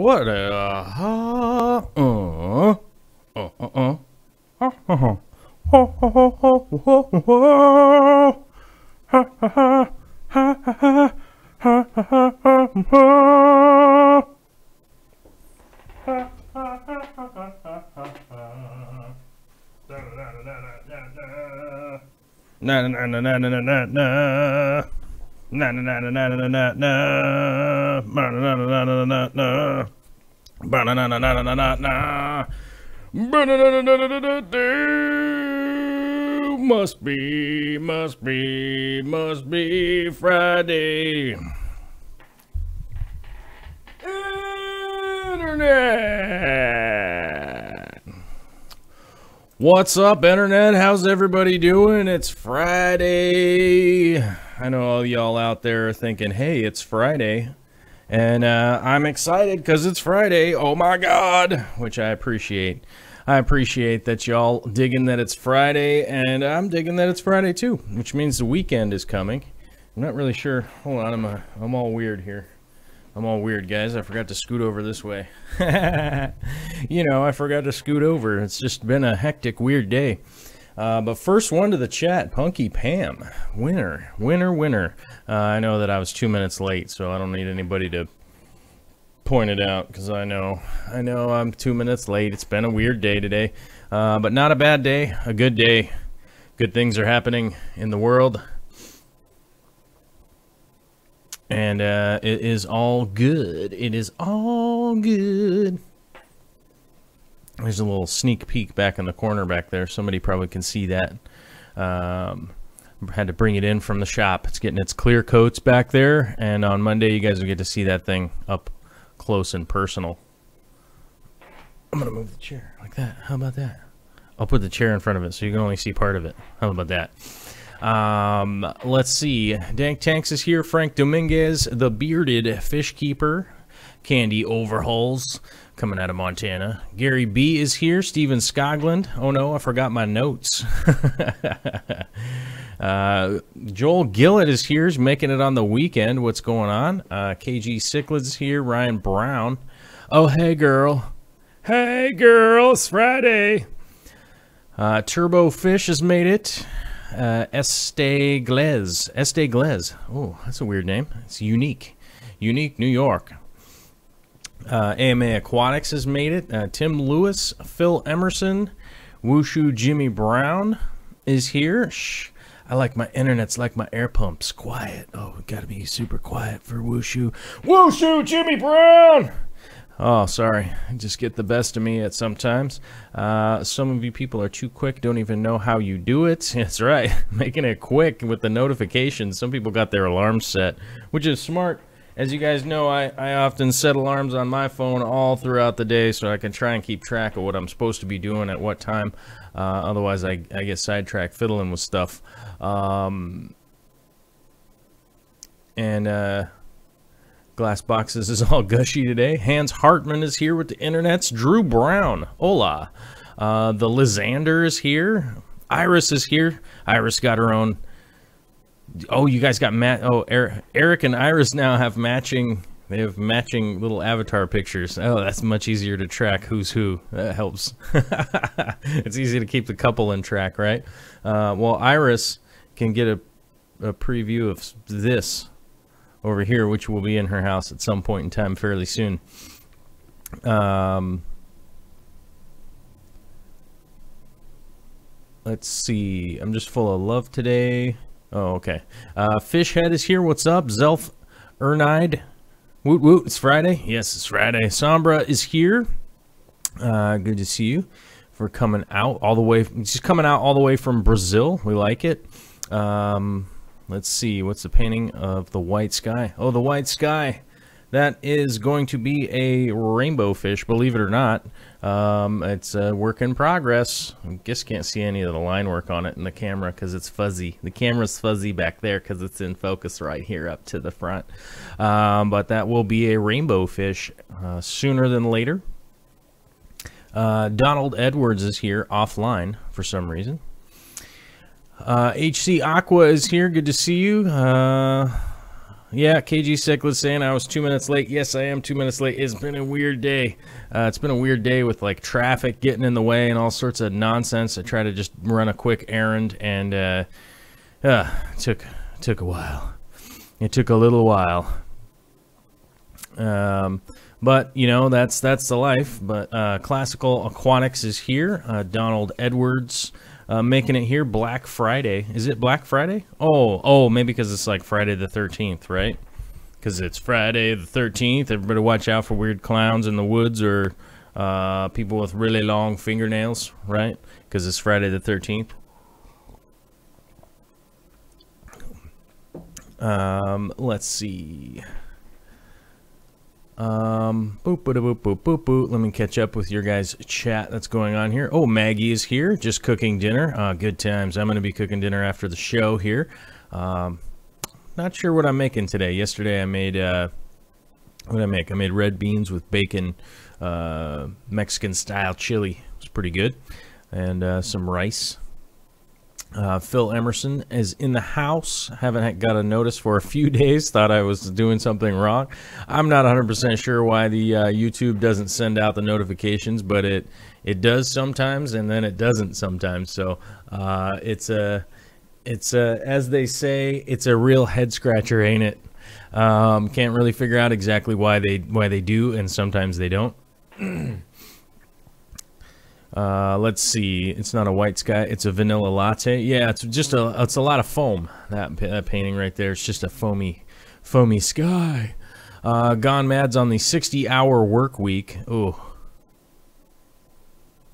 what na na na na na na na na. Na na na na na na na na na na na na na na must be Friday. Internet. What's up, Internet? How's everybody doing? It's Friday. I know all y'all out there are thinking, hey, it's Friday. And I'm excited because it's Friday. Oh, my God. Which I appreciate. I appreciate that y'all digging that it's Friday. And I'm digging that it's Friday, too. Which means the weekend is coming. I'm not really sure. Hold on. I'm all weird here. I'm all weird, guys. I forgot to scoot over this way. You know, I forgot to scoot over. It's just been a hectic, weird day. But first one to the chat, Punky Pam. Winner. I know that I was 2 minutes late, so I don't need anybody to point it out, because I know I'm 2 minutes late. It's been a weird day today, but not a bad day, a good day. Good things are happening in the world. And it is all good. It is all good. There's a little sneak peek back in the corner back there. Somebody probably can see that. Had to bring it in from the shop. It's getting its clear coats back there. And on Monday, you guys will get to see that thing up close and personal. I'm going to move the chair like that. How about that? I'll put the chair in front of it so you can only see part of it. How about that? Let's see. Dank Tanks is here. Frank Dominguez, the bearded fish keeper. Candy Overhauls, coming out of Montana. Gary B is here. Steven Skoglund. Oh no, I forgot my notes. Joel Gillett is here. He's making it on the weekend. What's going on? KG Cichlids here. Ryan Brown. Oh, hey, girl. Hey, girl. It's Friday. Turbo Fish has made it. Este Glez. Oh, that's a weird name. It's unique. Unique, New York. AMA Aquatics has made it. Tim Lewis, Phil Emerson, Wushu Jimmy Brown is here. Shh. I like my internet's like my air pumps. Quiet. Oh, gotta be super quiet for Wushu. Wushu Jimmy Brown! Oh, sorry. Just get the best of me at sometimes. Some of you people are too quick, don't even know how you do it. That's right. Making it quick with the notifications. Some people got their alarms set, which is smart. As you guys know, I often set alarms on my phone all throughout the day so I can try and keep track of what I'm supposed to be doing at what time. Otherwise, I get sidetracked fiddling with stuff. Glass Boxes is all gushy today. Hans Hartman is here with the internets. Drew Brown. Hola. The Lysander is here. Iris is here. Iris got her own... Oh, you guys got Eric and Iris now have matching. They have matching little avatar pictures. Oh, that's much easier to track who's who. That helps. It's easy to keep the couple in track, right? Well, Iris can get a preview of this over here, which will be in her house at some point in time fairly soon. Let's see. I'm just full of love today. Oh, okay. Fishhead is here. What's up? Zelf Ernide. Woot woot. It's Friday. Yes, it's Friday. Sombra is here. Good to see you for coming out all the way. She's coming out all the way from Brazil. We like it. Let's see. What's the painting of the white sky? Oh, the white sky. That is going to be a rainbow fish, believe it or not. It's a work in progress. I guess can't see any of the line work on it in the camera because it's fuzzy. The camera's fuzzy back there because it's in focus right here up to the front. But that will be a rainbow fish sooner than later. Donald Edwards is here offline for some reason. HC Aqua is here. Good to see you. Yeah, KG Cichlids saying I was 2 minutes late. Yes, I am 2 minutes late. It's been a weird day. It's been a weird day with like traffic getting in the way and all sorts of nonsense. I try to just run a quick errand, and it took a while. It took a little while. But you know, that's the life. But Classical Aquaponics is here. Donald Edwards making it here. Black Friday. Is it Black Friday? Oh, maybe because it's like Friday the 13th, right? Because it's Friday the 13th. Everybody watch out for weird clowns in the woods or people with really long fingernails, right? Because it's Friday the 13th. Let's see. Boop. Let me catch up with your guys' chat that's going on here. Oh, Maggie is here, just cooking dinner. Good times. I'm going to be cooking dinner after the show here. Not sure what I'm making today. Yesterday I made, what did I make? I made red beans with bacon, Mexican-style chili. It's pretty good. And some rice. Phil Emerson is in the house. Haven't got a notice for a few days. Thought I was doing something wrong. I'm not 100% sure why the YouTube doesn't send out the notifications, but it does sometimes, and then it doesn't sometimes. So it's as they say, it's a real head scratcher, ain't it? Can't really figure out exactly why they do, and sometimes they don't. Let's see. It's not a white sky. It's a vanilla latte. Yeah, it's just it's a lot of foam. That painting right there. It's just a foamy sky. Gone Mad's on the 60-hour work week. Ooh,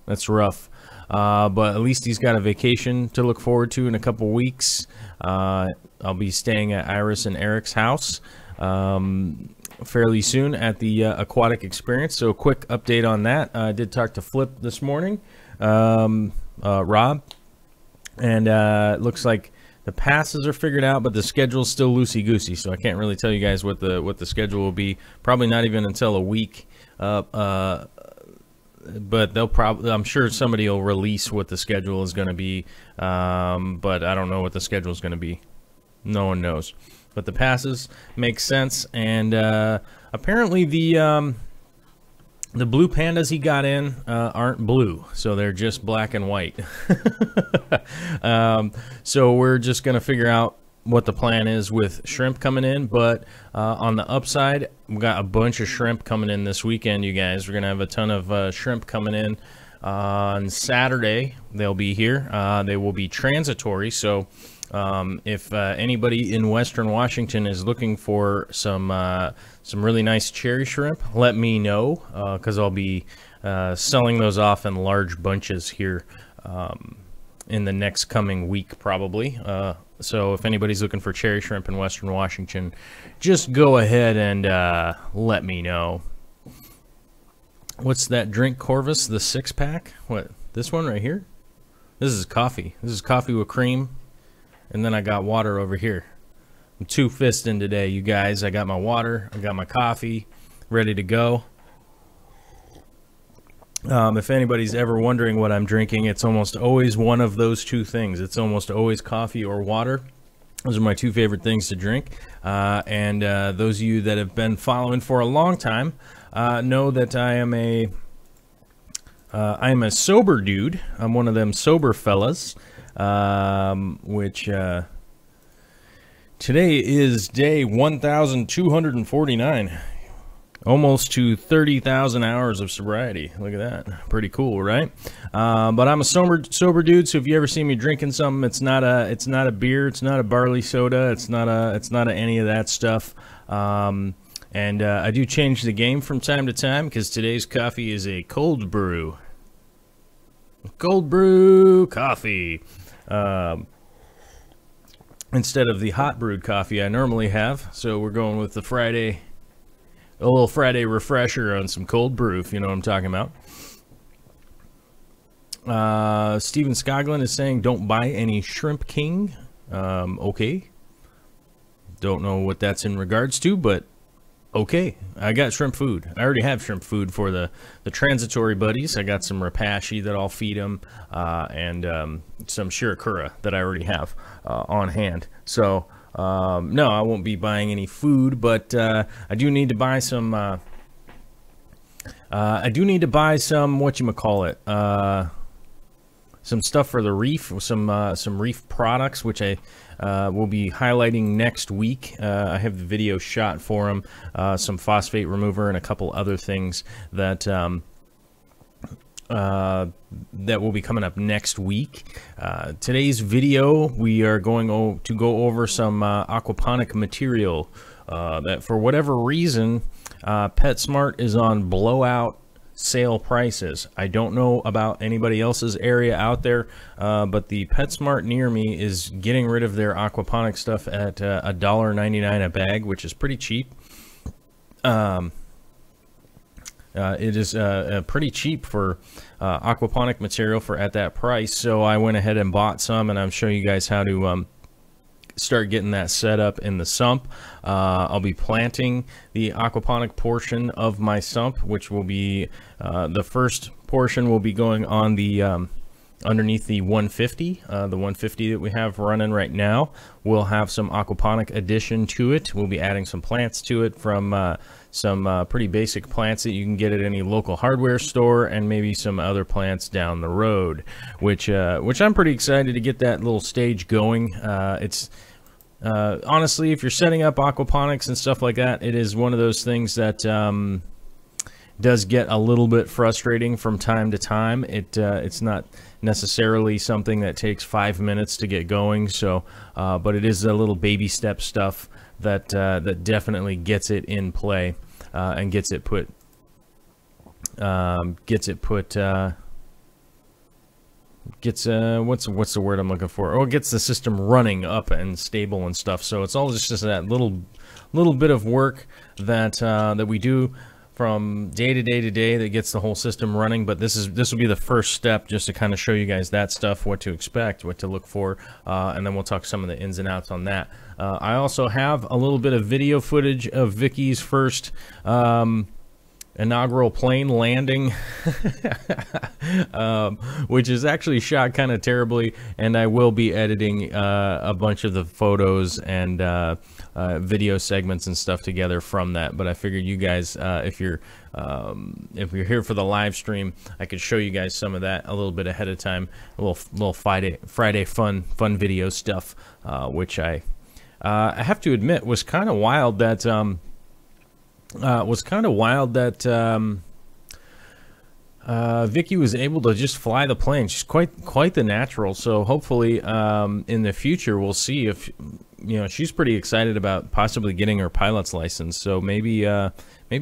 that's rough. But at least he's got a vacation to look forward to in a couple weeks. I'll be staying at Iris and Eric's house fairly soon at the Aquatic Experience. So a quick update on that. I did talk to Flip this morning, Rob, and it looks like the passes are figured out, but the schedule's still loosey-goosey. So I can't really tell you guys what the schedule will be. Probably not even until a week. But they'll probably, I'm sure somebody will release what the schedule is going to be. But I don't know what the schedule is going to be. No one knows. But the passes make sense, and apparently the blue pandas he got in aren't blue, so they're just black and white. So we're just going to figure out what the plan is with shrimp coming in. But on the upside, we got a bunch of shrimp coming in this weekend, you guys. We're going to have a ton of shrimp coming in on Saturday. They'll be here. They will be transitory, so if anybody in Western Washington is looking for some really nice cherry shrimp, let me know, because I'll be selling those off in large bunches here in the next coming week, probably. So if anybody's looking for cherry shrimp in Western Washington, just go ahead and let me know. What's that drink, Corvus? The 6-pack? What? This one right here? This is coffee. This is coffee with cream. And then I got water over here. I'm two-fisting today, you guys. I got my water. I got my coffee ready to go. If anybody's ever wondering what I'm drinking, it's almost always one of those two things. It's almost always coffee or water. Those are my two favorite things to drink. And those of you that have been following for a long time know that I am a sober dude. I'm one of them sober fellas. Which today is day 1,249, almost to 30,000 hours of sobriety. Look at that, pretty cool, right? But I'm a sober dude, so if you ever see me drinking something, it's not a beer, it's not a barley soda, it's not any of that stuff. And I do change the game from time to time, because today's coffee is a cold brew coffee. Instead of the hot brewed coffee I normally have. So we're going with the a little Friday refresher on some cold brew, if you know what I'm talking about. Steven Skoglund is saying, don't buy any Shrimp King. Okay. Don't know what that's in regards to, but okay. I got shrimp food. I already have shrimp food for the transitory buddies. I got some rapashi that I'll feed them, and some shirakura that I already have on hand. So No, I won't be buying any food, but I do need to buy some. I do need to buy some whatchamacallit, some stuff for the reef, some reef products, which I will be highlighting next week. I have the video shot for them, some phosphate remover and a couple other things that that will be coming up next weet. Today's video, we are going to go over some aquaponic material that, for whatever reason, PetSmart is on blowout sale prices. I don't know about anybody else's area out there, but the PetSmart near me is getting rid of their aquaponic stuff at $1.99 a bag, which is pretty cheap. It is pretty cheap for aquaponic material for at that price, so I went ahead and bought some, and I'm showing you guys how to start getting that set up in the sump. I'll be planting the aquaponic portion of my sump, which will be the first portion will be going on the underneath the 150. The 150 that we have running right now will have some aquaponic addition to it. We'll be adding some plants to it from some pretty basic plants that you can get at any local hardware store, and maybe some other plants down the road, which I'm pretty excited to get that little stage going. It's honestly, if you're setting up aquaponics and stuff like that, it is one of those things that does get a little bit frustrating from time to time. It's not necessarily something that takes 5 minutes to get going, so but it is a little baby step stuff that that definitely gets it in play, and gets it put what's the word I'm looking for? Oh, it gets the system running up and stable and stuff. So it's all just that little bit of work that that we do from day to day that gets the whole system running. But this will be the first step, just to kind of show you guys that stuff, what to expect, what to look for, and then we'll talk some of the ins and outs on that. I also have a little bit of video footage of Vicky's first inaugural plane landing, which is actually shot kind of terribly, and I will be editing a bunch of the photos and video segments and stuff together from that. But I figured you guys, if you're here for the live stream, I could show you guys some of that a little bit ahead of time, a little Friday fun video stuff, which I have to admit was kind of wild that Vicky was able to just fly the plane. She's quite the natural. So hopefully in the future we'll see if, you know, she's pretty excited about possibly getting her pilot's license. So maybe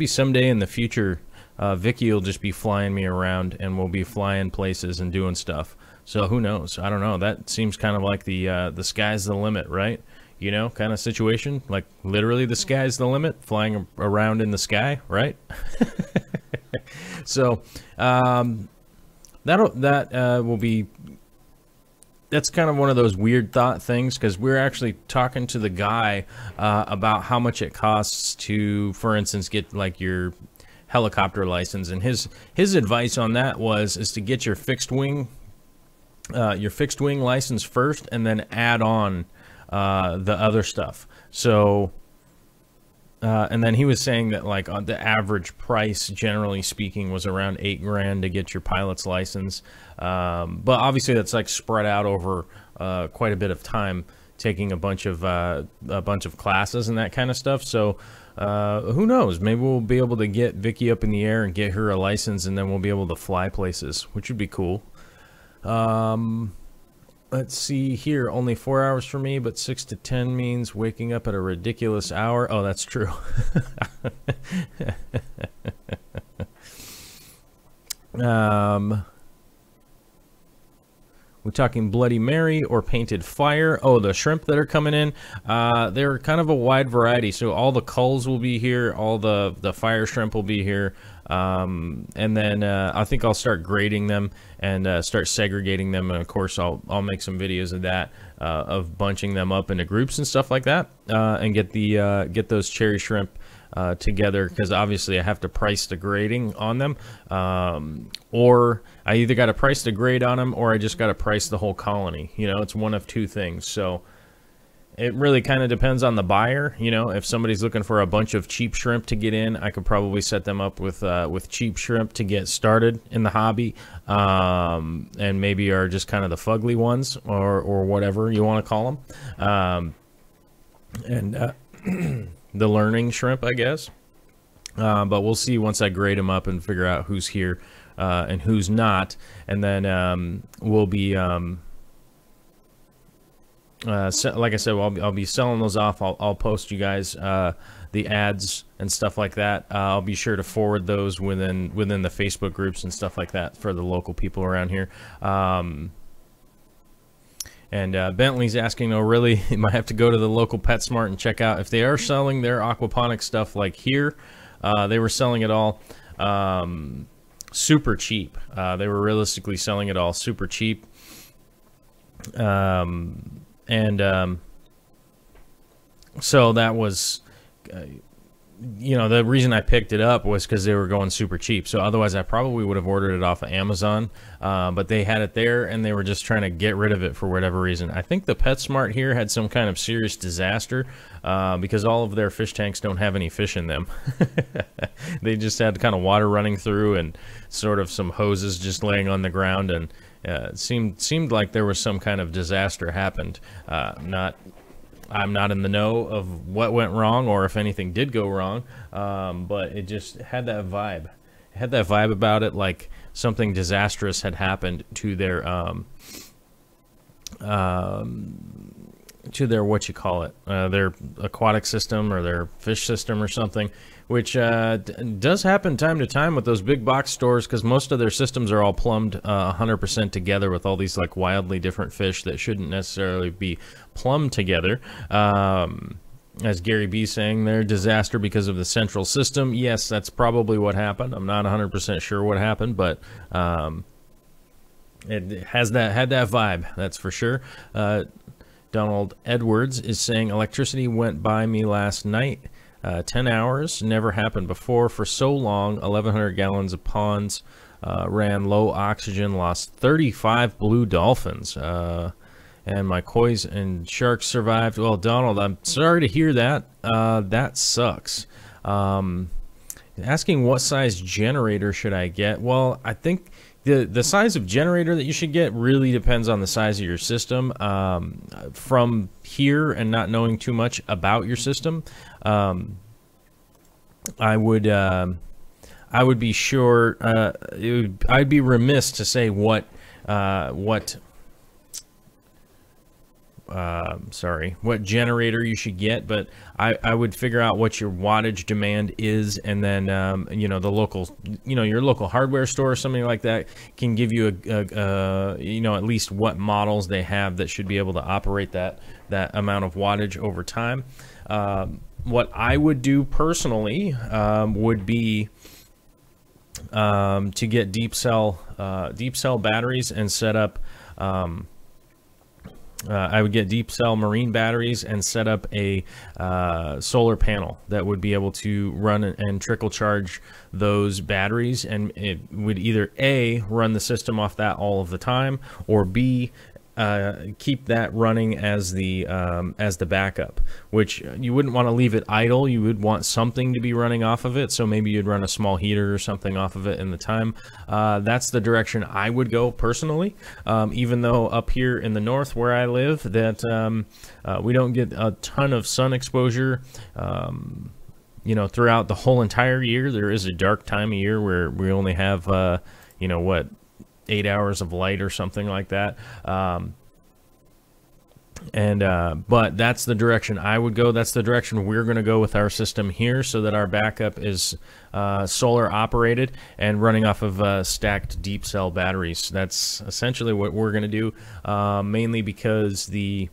someday in the future Vicky will just be flying me around, and we'll be flying places and doing stuff. So who knows? I don't know. That seems kind of like the sky's the limit, right? You know, kind of situation, like literally the sky's the limit, flying around in the sky, right? So that's kind of one of those weird thought things, because we're actually talking to the guy about how much it costs to, for instance, get like your helicopter license, and his advice on that is to get your fixed wing license first, and then add on the other stuff. So and then he was saying that, like, the average price, generally speaking, was around $8 grand to get your pilot's license. But obviously that's like spread out over quite a bit of time, taking a bunch of classes and that kind of stuff. So who knows? Maybe we'll be able to get Vicky up in the air and get her a license, and then we'll be able to fly places, which would be cool. Let's see here. Only 4 hours for me, but 6 to 10 means waking up at a ridiculous hour. Oh, that's true. We're talking Bloody Mary or Painted Fire. Oh, the shrimp that are coming in, they're kind of a wide variety. So all the culls will be here. All the fire shrimp will be here. And then I think I'll start grading them and start segregating them. And of course, I'll make some videos of that, of bunching them up into groups and stuff like that, and get those cherry shrimp together, because obviously I have to price the grading on them, or I either got to price the grade on them, or I just got to price the whole colony. You know, it's one of two things. So It really kind of depends on the buyer. You know, if somebody's looking for a bunch of cheap shrimp to get in, I could probably set them up with cheap shrimp to get started in the hobby, and maybe are just kind of the fugly ones, or whatever you want to call them, and the learning shrimp, I guess. But we'll see once I grade them up and figure out who's here and who's not, and then we'll be. Like I said, I'll be selling those off. I'll post you guys the ads and stuff like that. I'll be sure to forward those within the Facebook groups and stuff like that for the local people around here. And Bentley's asking, oh, really? You might have to go to the local PetSmart and check out if they are selling their aquaponics stuff like here. They were selling it all super cheap. They were realistically selling it all super cheap. So that was, you know, the reason I picked it up was because they were going super cheap. So otherwise I probably would have ordered it off of Amazon, but they had it there and they were just trying to get rid of it for whatever reason. I think the PetSmart here had some kind of serious disaster because all of their fish tanks don't have any fish in them. They just had kind of water running through and sort of some hoses just laying on the ground, and it seemed like there was some kind of disaster happened. I'm not in the know of what went wrong or if anything did go wrong, but it just had that vibe. It had that vibe about it, like something disastrous had happened to their what you call it, their aquatic system or their fish system or something, which does happen time to time with those big box stores, because most of their systems are all plumbed 100% together with all these like wildly different fish that shouldn't necessarily be plumbed together. As Gary B saying there, disaster because of the central system. Yes, that's probably what happened. I'm not 100% sure what happened, but it had that vibe, that's for sure. Donald Edwards is saying, electricity went by me last night, 10 hours, never happened before for so long. 1,100 gallons of ponds, ran low oxygen, lost 35 blue dolphins, and my koi's and sharks survived. Well, Donald, I'm sorry to hear that. That sucks. Asking what size generator should I get? Well, I think the size of generator that you should get really depends on the size of your system. From here and not knowing too much about your system, I would be sure. I'd be remiss to say what generator you should get, but I would figure out what your wattage demand is, and then you know, the local, your local hardware store or something like that can give you at least what models they have that should be able to operate that amount of wattage over time. What I would do personally would be to get deep cell batteries and set up. I would get deep cell marine batteries and set up a solar panel that would be able to run and trickle charge those batteries, and it would either A, run the system off that all of the time, or B, keep that running as the backup, which you wouldn't want to leave it idle. You would want something to be running off of it, so maybe you'd run a small heater or something off of it in the time. That's the direction I would go personally, even though up here in the north where I live, that we don't get a ton of sun exposure throughout the whole entire year. There is a dark time of year where we only have 8 hours of light or something like that. But that's the direction I would go. That's the direction we're going to go with our system here, so that our backup is solar operated and running off of stacked deep cell batteries. That's essentially what we're going to do, mainly because the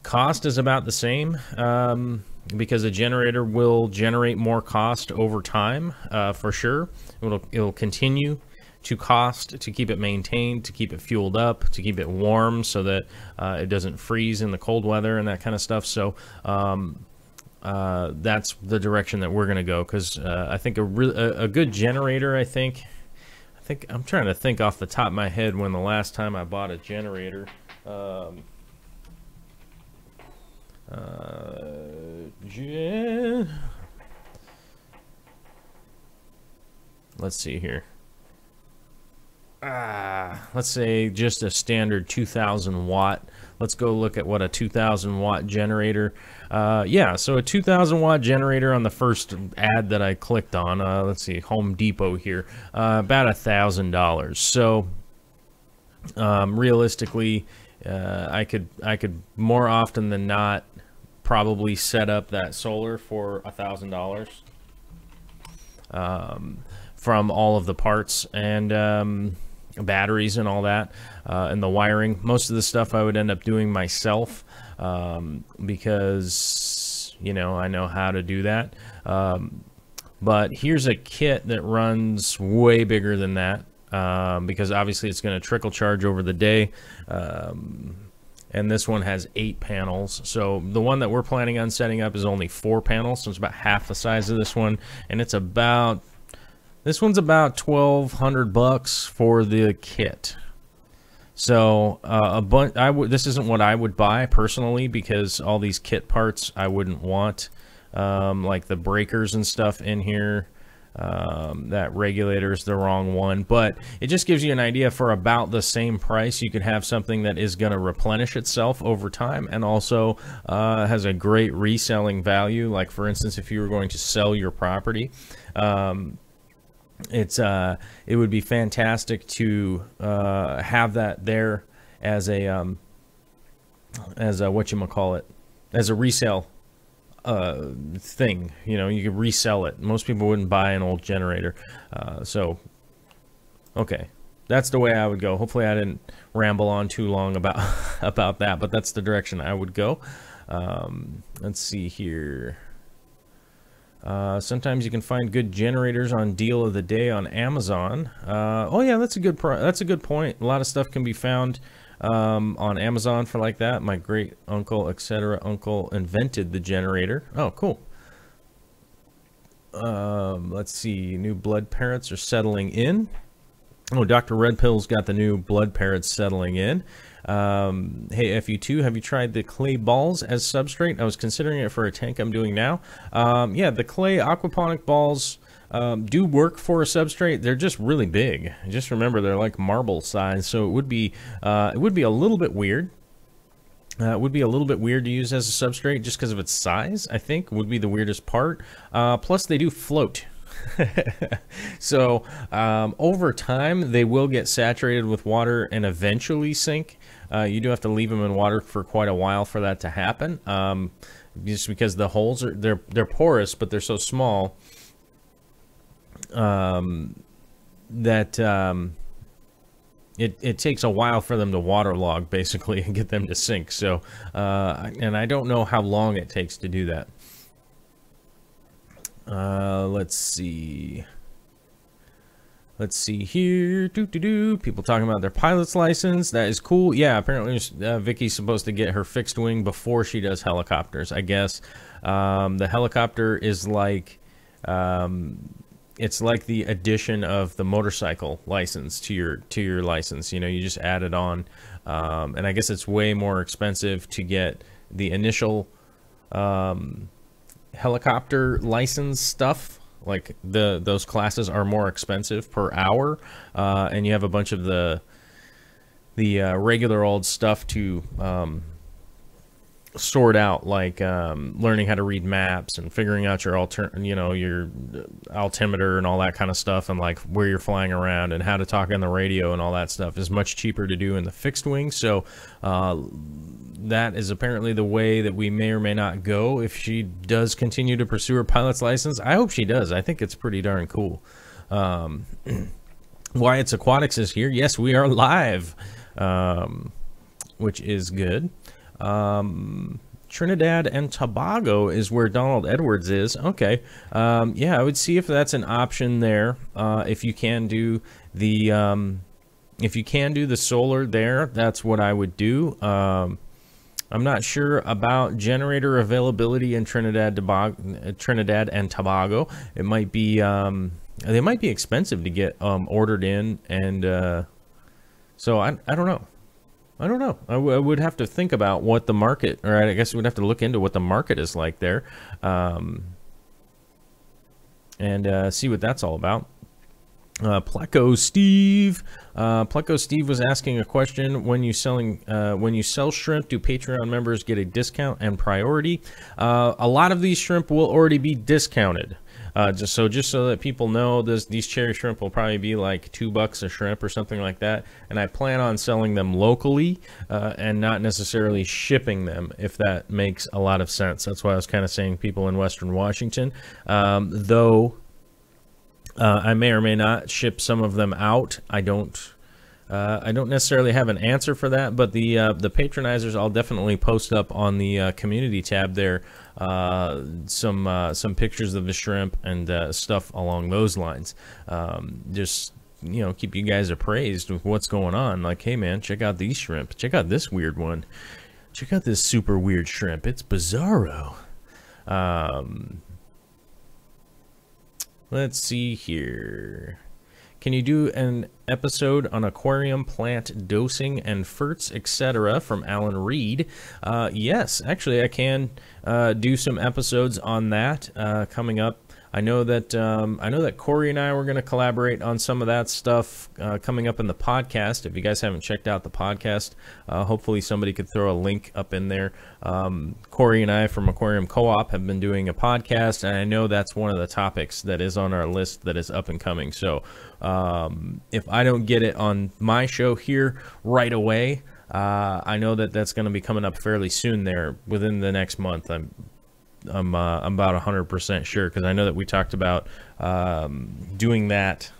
cost is about the same, because a generator will generate more cost over time, for sure. It'll continue to cost to keep it maintained, to keep it fueled up, to keep it warm so that it doesn't freeze in the cold weather and that kind of stuff. So that's the direction that we're going to go, because I think a good generator, I think I'm trying to think off the top of my head when the last time I bought a generator. Let's see here. Let's say just a standard 2,000 watt. Let's go look at what a 2,000 watt generator. Yeah, so a 2,000 watt generator on the first ad that I clicked on. Let's see, Home Depot here, about $1,000. So realistically, I could more often than not probably set up that solar for $1,000 from all of the parts and batteries and all that, and the wiring. Most of the stuff I would end up doing myself, because, you know, I know how to do that. But here's a kit that runs way bigger than that, because obviously it's going to trickle charge over the day. And this one has 8 panels. So the one that we're planning on setting up is only 4 panels, so it's about half the size of this one, and it's about, this one's about $1,200 for the kit. So this isn't what I would buy personally, because all these kit parts I wouldn't want, like the breakers and stuff in here. That regulator is the wrong one, but it just gives you an idea. For about the same price, you could have something that is going to replenish itself over time, and also has a great reselling value. Like, for instance, if you were going to sell your property, it would be fantastic to have that there as a whatchamacallit, as a resale thing. You know, you could resell it. Most people wouldn't buy an old generator. So okay, that's the way I would go. Hopefully I didn't ramble on too long about about that, but that's the direction I would go. Let's see here. Sometimes you can find good generators on deal of the day on Amazon. Oh yeah, that's a good point. A lot of stuff can be found on Amazon for like that. My great uncle, etc. uncle invented the generator. Oh, cool. Let's see. New blood parrots are settling in. Oh, Dr. Red Pill's got the new blood parrots settling in. Hey, FU2, have you tried the clay balls as substrate? I was considering it for a tank I'm doing now. Yeah, the clay aquaponic balls do work for a substrate. They're just really big. Just remember, they're like marble size, so it would be a little bit weird. It would be a little bit weird to use as a substrate just because of its size, I think, would be the weirdest part. Plus, they do float. So over time they will get saturated with water and eventually sink. You do have to leave them in water for quite a while for that to happen, just because the holes are they're porous, but they're so small that it takes a while for them to waterlog, basically, and get them to sink. So and I don't know how long it takes to do that. Let's see here. People talking about their pilot's license. That is cool. Yeah, apparently Vicky's supposed to get her fixed wing before she does helicopters, I guess. The helicopter is like, it's like the addition of the motorcycle license to your license. You know, you just add it on, and I guess it's way more expensive to get the initial helicopter license stuff. Like those classes are more expensive per hour, and you have a bunch of the regular old stuff to sort out, like learning how to read maps and figuring out your your altimeter and all that kind of stuff, and like where you're flying around and how to talk on the radio and all that stuff is much cheaper to do in the fixed wing. So that is apparently the way that we may or may not go if she does continue to pursue her pilot's license. I hope she does. I think it's pretty darn cool. Wyatt's Aquatics is here. Yes, we are live, which is good. Trinidad and Tobago is where Donald Edwards is. Okay. Yeah, I would see if that's an option there. If you can do the solar there, that's what I would do. I'm not sure about generator availability in Trinidad and Tobago. It might be they might be expensive to get ordered in, and so I don't know. I don't know. I would have to think about what the market, or I guess we'd have to look into what the market is like there, and see what that's all about. Pleco Steve was asking a question: when you sell shrimp, do Patreon members get a discount and priority? A lot of these shrimp will already be discounted. Just so that people know, these cherry shrimp will probably be like $2 a shrimp or something like that, and I plan on selling them locally and not necessarily shipping them, if that makes a lot of sense. That's why I was kind of saying people in Western Washington, though I may or may not ship some of them out. I don't necessarily have an answer for that, but the patronizers, I'll definitely post up on the community tab there some pictures of the shrimp and stuff along those lines. Just, you know, keep you guys appraised with what's going on. Like, hey man, check out these shrimp. Check out this weird one. Check out this super weird shrimp. It's bizarro. Let's see here. Can you do an episode on aquarium plant dosing and ferts, etc. from Alan Reed? Yes, actually I can do some episodes on that coming up. I know that Corey and I were going to collaborate on some of that stuff coming up in the podcast. If you guys haven't checked out the podcast, hopefully somebody could throw a link up in there. Corey and I from Aquarium Co-op have been doing a podcast, and I know that's one of the topics that is on our list that is up and coming. So if I don't get it on my show here right away, I know that that's going to be coming up fairly soon there within the next month. I'm about 100% sure, because I know that we talked about doing that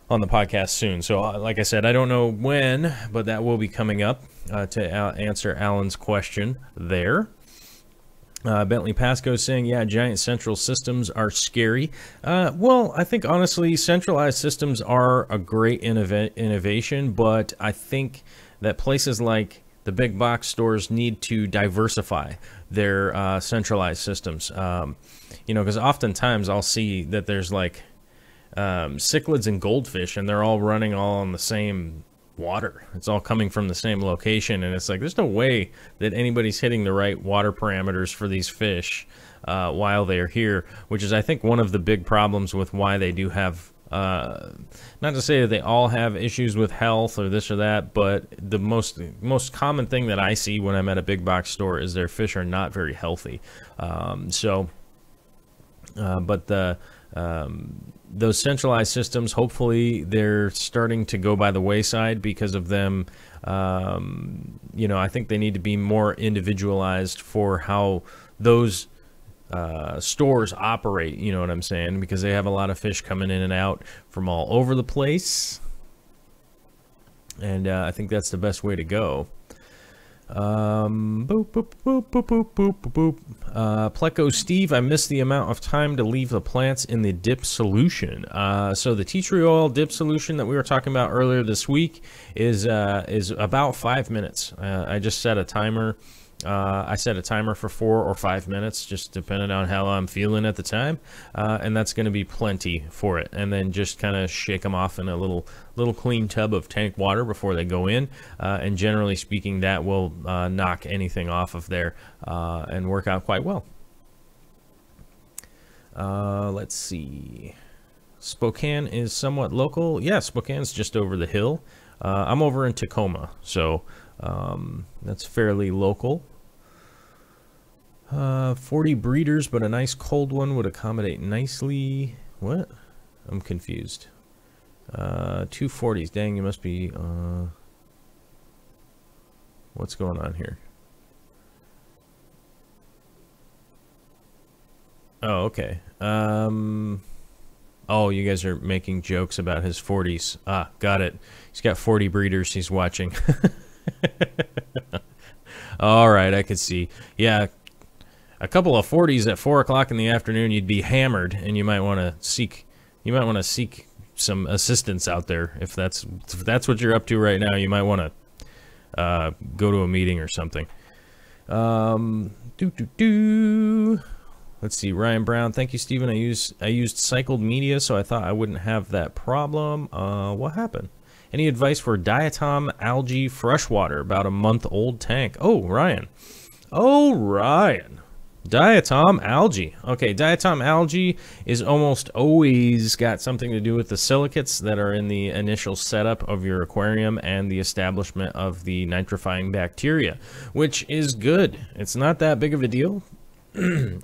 on the podcast soon. So like I said, I don't know when, but that will be coming up to answer Alan's question there. Bentley Pasco saying, yeah, giant central systems are scary. Well, I think honestly centralized systems are a great innovation, but I think that places like the big box stores need to diversify their centralized systems. You know, because oftentimes I'll see that there's like cichlids and goldfish, and they're all running all on the same water. It's all coming from the same location, and it's like there's no way that anybody's hitting the right water parameters for these fish while they're here, which is, I think, one of the big problems with why they do have not to say that they all have issues with health or this or that, but the most common thing that I see when I'm at a big box store is their fish are not very healthy. Those centralized systems, hopefully they're starting to go by the wayside because of them. You know, I think they need to be more individualized for how those stores operate, you know what I'm saying, because they have a lot of fish coming in and out from all over the place, and I think that's the best way to go. Boop, boop, boop, boop, boop, boop, boop, boop. Pleco Steve, I missed the amount of time to leave the plants in the dip solution. So the tea tree oil dip solution that we were talking about earlier this week is about 5 minutes. I just set a timer. I set a timer for 4 or 5 minutes, just depending on how I'm feeling at the time, and that's going to be plenty for it. And then just kind of shake them off in a little clean tub of tank water before they go in, and generally speaking, that will knock anything off of there and work out quite well. Let's see. Spokane is somewhat local. Yeah, Spokane's just over the hill. I'm over in Tacoma, so that's fairly local. 40 breeders, but a nice cold one would accommodate nicely. What? I'm confused. 240s. Dang, you must be... what's going on here? Oh, okay. Oh, you guys are making jokes about his 40s. Ah, got it. He's got 40 breeders he's watching. All right, I could see. Yeah, a couple of 40s at 4 o'clock in the afternoon, you'd be hammered, and you might want to seek some assistance out there. If that's what you're up to right now, you might want to go to a meeting or something. Let's see, Ryan Brown. Thank you, Stephen. I used cycled media, so I thought I wouldn't have that problem. What happened? Any advice for diatom algae freshwater? About a month old tank. Oh, Ryan. Oh, Ryan. Diatom algae. Okay, diatom algae is almost always got something to do with the silicates that are in the initial setup of your aquarium and the establishment of the nitrifying bacteria, which is good. It's not that big of a deal.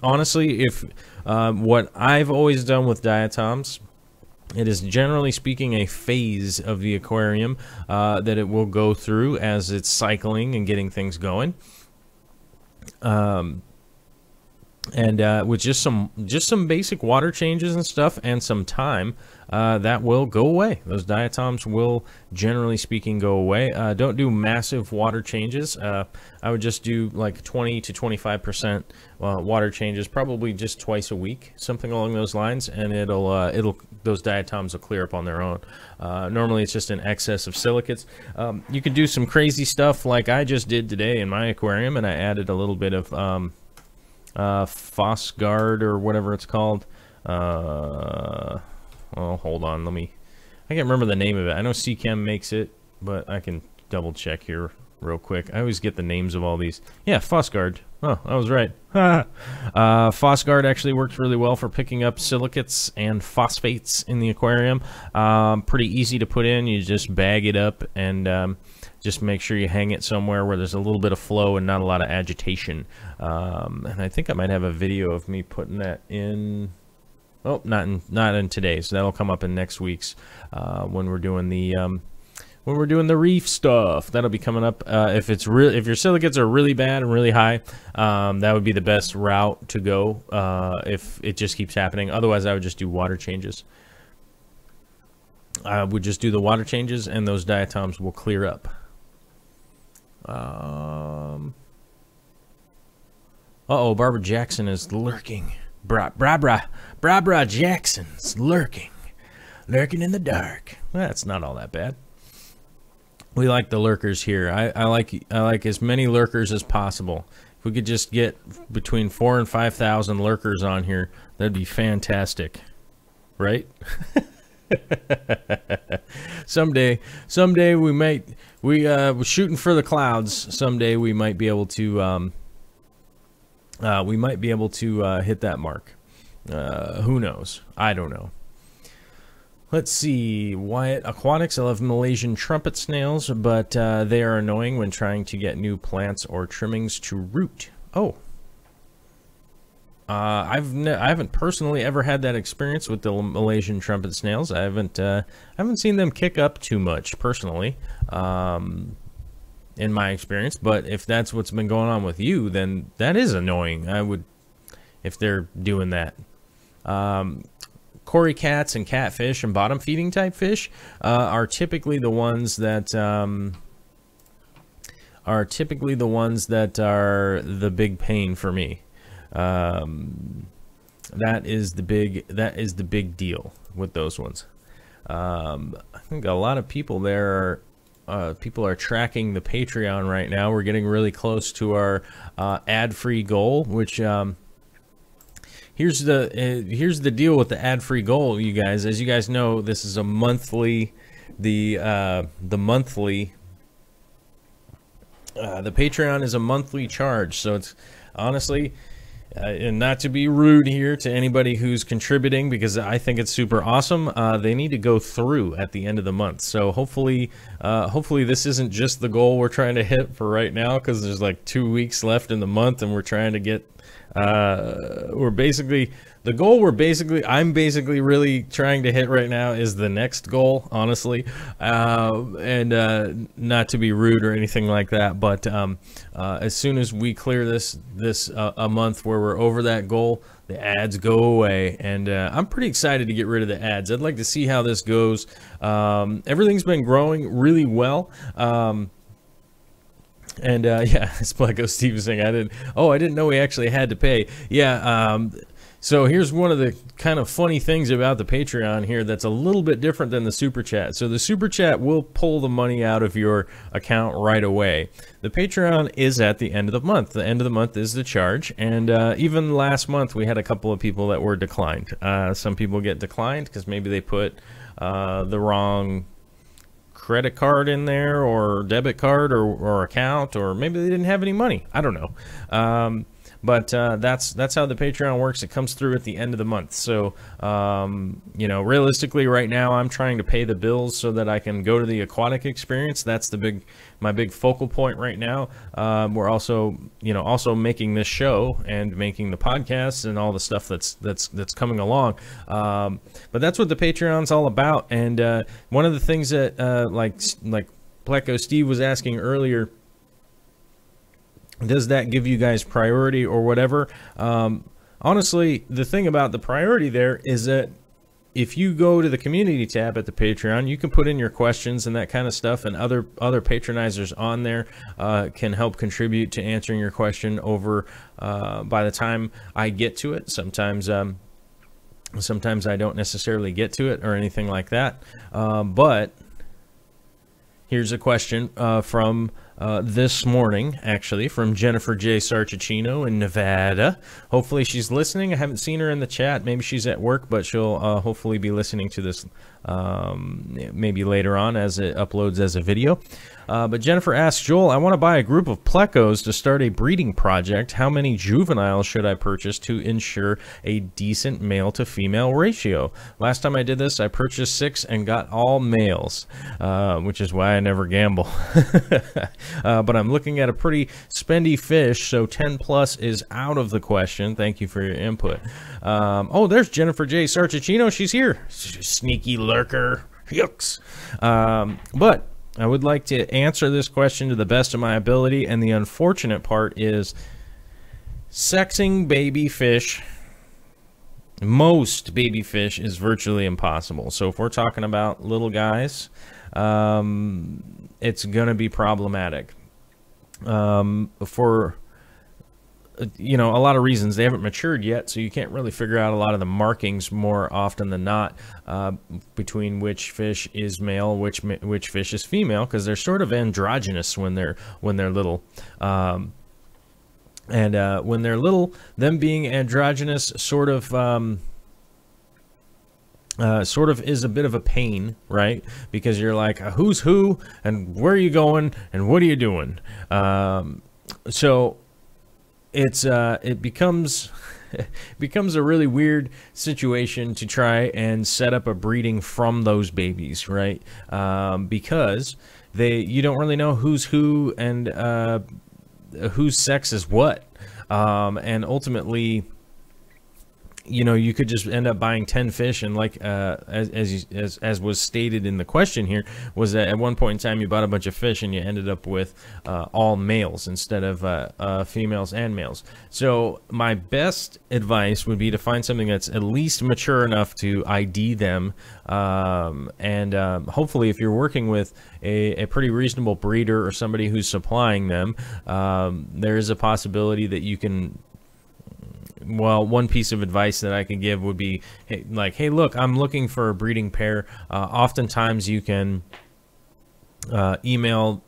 Honestly, if what I've always done with diatoms, it is generally speaking a phase of the aquarium that it will go through as it's cycling and getting things going. And with just some basic water changes and stuff and some time, that will go away. Those diatoms will, generally speaking, go away. Don't do massive water changes. I would just do like 20 to 25% water changes, probably just twice a week, something along those lines, and those diatoms will clear up on their own. Normally, it's just an excess of silicates. You could do some crazy stuff like I just did today in my aquarium, and I added a little bit of Phosguard or whatever it's called. Oh, hold on, I can't remember the name of it. I know Seachem makes it, but I can double check here real quick. I always get the names of all these. Yeah, Phosguard. Oh, I was right. Phosguard actually works really well for picking up silicates and phosphates in the aquarium. Pretty easy to put in. You just bag it up and just make sure you hang it somewhere where there's a little bit of flow and not a lot of agitation. And I think I might have a video of me putting that in. Oh, not in today's. So that'll come up in next week's when we're doing the reef stuff. That'll be coming up. If your silicates are really bad and really high, that would be the best route to go. If it just keeps happening. Otherwise, I would just do water changes. I would just do the water changes, and those diatoms will clear up. Uh-oh, Barbara Jackson is lurking. Barbara Jackson's lurking in the dark. That's not all that bad. We like the lurkers here. I like as many lurkers as possible. If we could just get between 4,000 and 5,000 lurkers on here, that'd be fantastic, right? Someday we're shooting for the clouds. Someday we might be able to hit that mark. Who knows? I don't know. Let's see. Wyatt Aquatics. I love Malaysian trumpet snails, but they are annoying when trying to get new plants or trimmings to root. Oh. I haven't personally ever had that experience with the Malaysian trumpet snails. I haven't seen them kick up too much personally, in my experience. But if that's what's been going on with you, then that is annoying. If they're doing that. Cory cats and catfish and bottom feeding type fish are typically the ones that are the big pain for me. That is the big deal with those ones. I think a lot of people there are tracking the Patreon right now. We're getting really close to our ad-free goal, which here's the deal with the ad-free goal, you guys. As you guys know, this is a monthly the Patreon is a monthly charge, so it's honestly, and not to be rude here to anybody who's contributing, because I think it's super awesome, they need to go through at the end of the month. So hopefully this isn't just the goal we're trying to hit for right now, because there's like 2 weeks left in the month, and we're trying to get the goal I'm basically really trying to hit right now is the next goal, honestly, and not to be rude or anything like that, but as soon as we clear this a month where we're over that goal, the ads go away, and I'm pretty excited to get rid of the ads. I'd like to see how this goes. Everything's been growing really well. And yeah, it's Blacko Steve saying I didn't know we actually had to pay. Yeah, so here's one of the kind of funny things about the Patreon here that's a little bit different than the Super Chat. So the Super Chat will pull the money out of your account right away. The Patreon is at the end of the month. The end of the month is the charge, and even last month we had a couple of people that were declined. Some people get declined because maybe they put the wrong credit card in there or debit card or account, or maybe they didn't have any money. I don't know. But that's how the Patreon works. It comes through at the end of the month. So, you know, realistically right now I'm trying to pay the bills so that I can go to the aquatic experience. That's my big focal point right now. We're also, you know, making this show and making the podcasts and all the stuff that's coming along. But that's what the Patreon's all about. And one of the things that like Pleco Steve was asking earlier, does that give you guys priority or whatever? Honestly, the thing about the priority there is that if you go to the community tab at the Patreon, you can put in your questions and that kind of stuff, and other patronizers on there can help contribute to answering your question over by the time I get to it. Sometimes I don't necessarily get to it or anything like that. But here's a question from this morning, actually, from Jennifer J. Sarchicino in Nevada. Hopefully she's listening. I haven't seen her in the chat. Maybe she's at work, but she'll hopefully be listening to this maybe later on as it uploads as a video. But Jennifer asks, Joel, I want to buy a group of plecos to start a breeding project. How many juveniles should I purchase to ensure a decent male to female ratio? Last time I did this, I purchased 6 and got all males, which is why I never gamble. But I'm looking at a pretty spendy fish, so 10 plus is out of the question. Thank you for your input. Oh, there's Jennifer J. Sarchicino. She's here. Sneaky lurker. Yucks. But I would like to answer this question to the best of my ability, and the unfortunate part is sexing baby fish, most baby fish, is virtually impossible. So if we're talking about little guys, it's going to be problematic for, you know, a lot of reasons. They haven't matured yet, so you can't really figure out a lot of the markings more often than not between which fish is male, which fish is female, because they're sort of androgynous when they're little. And when they're little, them being androgynous sort of is a bit of a pain, right? Because you're like, who's who, and where are you going, and what are you doing? So it becomes a really weird situation to try and set up a breeding from those babies, right? Because you don't really know who's who and whose sex is what, and ultimately, you know, you could just end up buying 10 fish, and like as was stated in the question here, was that at one point in time you bought a bunch of fish and you ended up with all males instead of females and males. So my best advice would be to find something that's at least mature enough to ID them, and hopefully if you're working with a pretty reasonable breeder or somebody who's supplying them, there is a possibility that you can. Well, one piece of advice that I could give would be, hey, look, I'm looking for a breeding pair. Oftentimes you can email,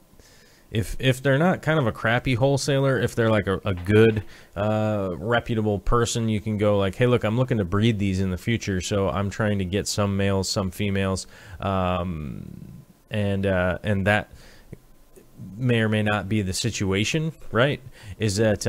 if they're not kind of a crappy wholesaler, if they're like a good, reputable person, you can go like, hey, look, I'm looking to breed these in the future, so I'm trying to get some males, some females, and that may or may not be the situation, right? Is that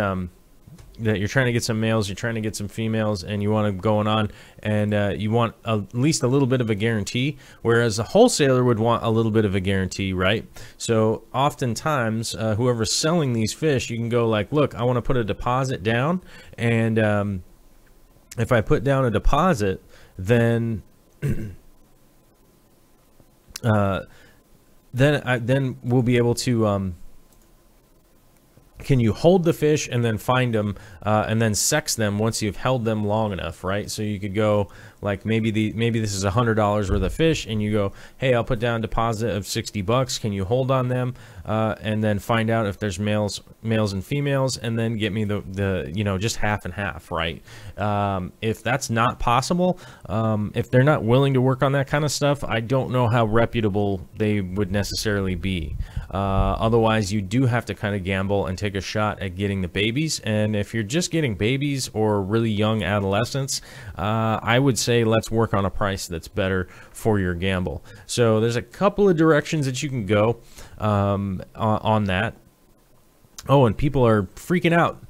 that you're trying to get some males, you're trying to get some females, and you want to go on, and you want at least a little bit of a guarantee, whereas a wholesaler would want a little bit of a guarantee, right? So oftentimes, whoever's selling these fish, you can go like, look, I want to put a deposit down, and if I put down a deposit, then then we'll be able to can you hold the fish and then find them and then sex them once you've held them long enough, right? So you could go like maybe this is $100 worth of fish, and you go, hey, I'll put down a deposit of $60. Can you hold on them and then find out if there's males and females, and then get me the you know, just half and half, right? If that's not possible, if they're not willing to work on that kind of stuff, I don't know how reputable they would necessarily be. Otherwise, you do have to kind of gamble and take a shot at getting the babies. And if you're just getting babies or really young adolescents, I would say let's work on a price that's better for your gamble. So there's a couple of directions that you can go on that. Oh, and people are freaking out.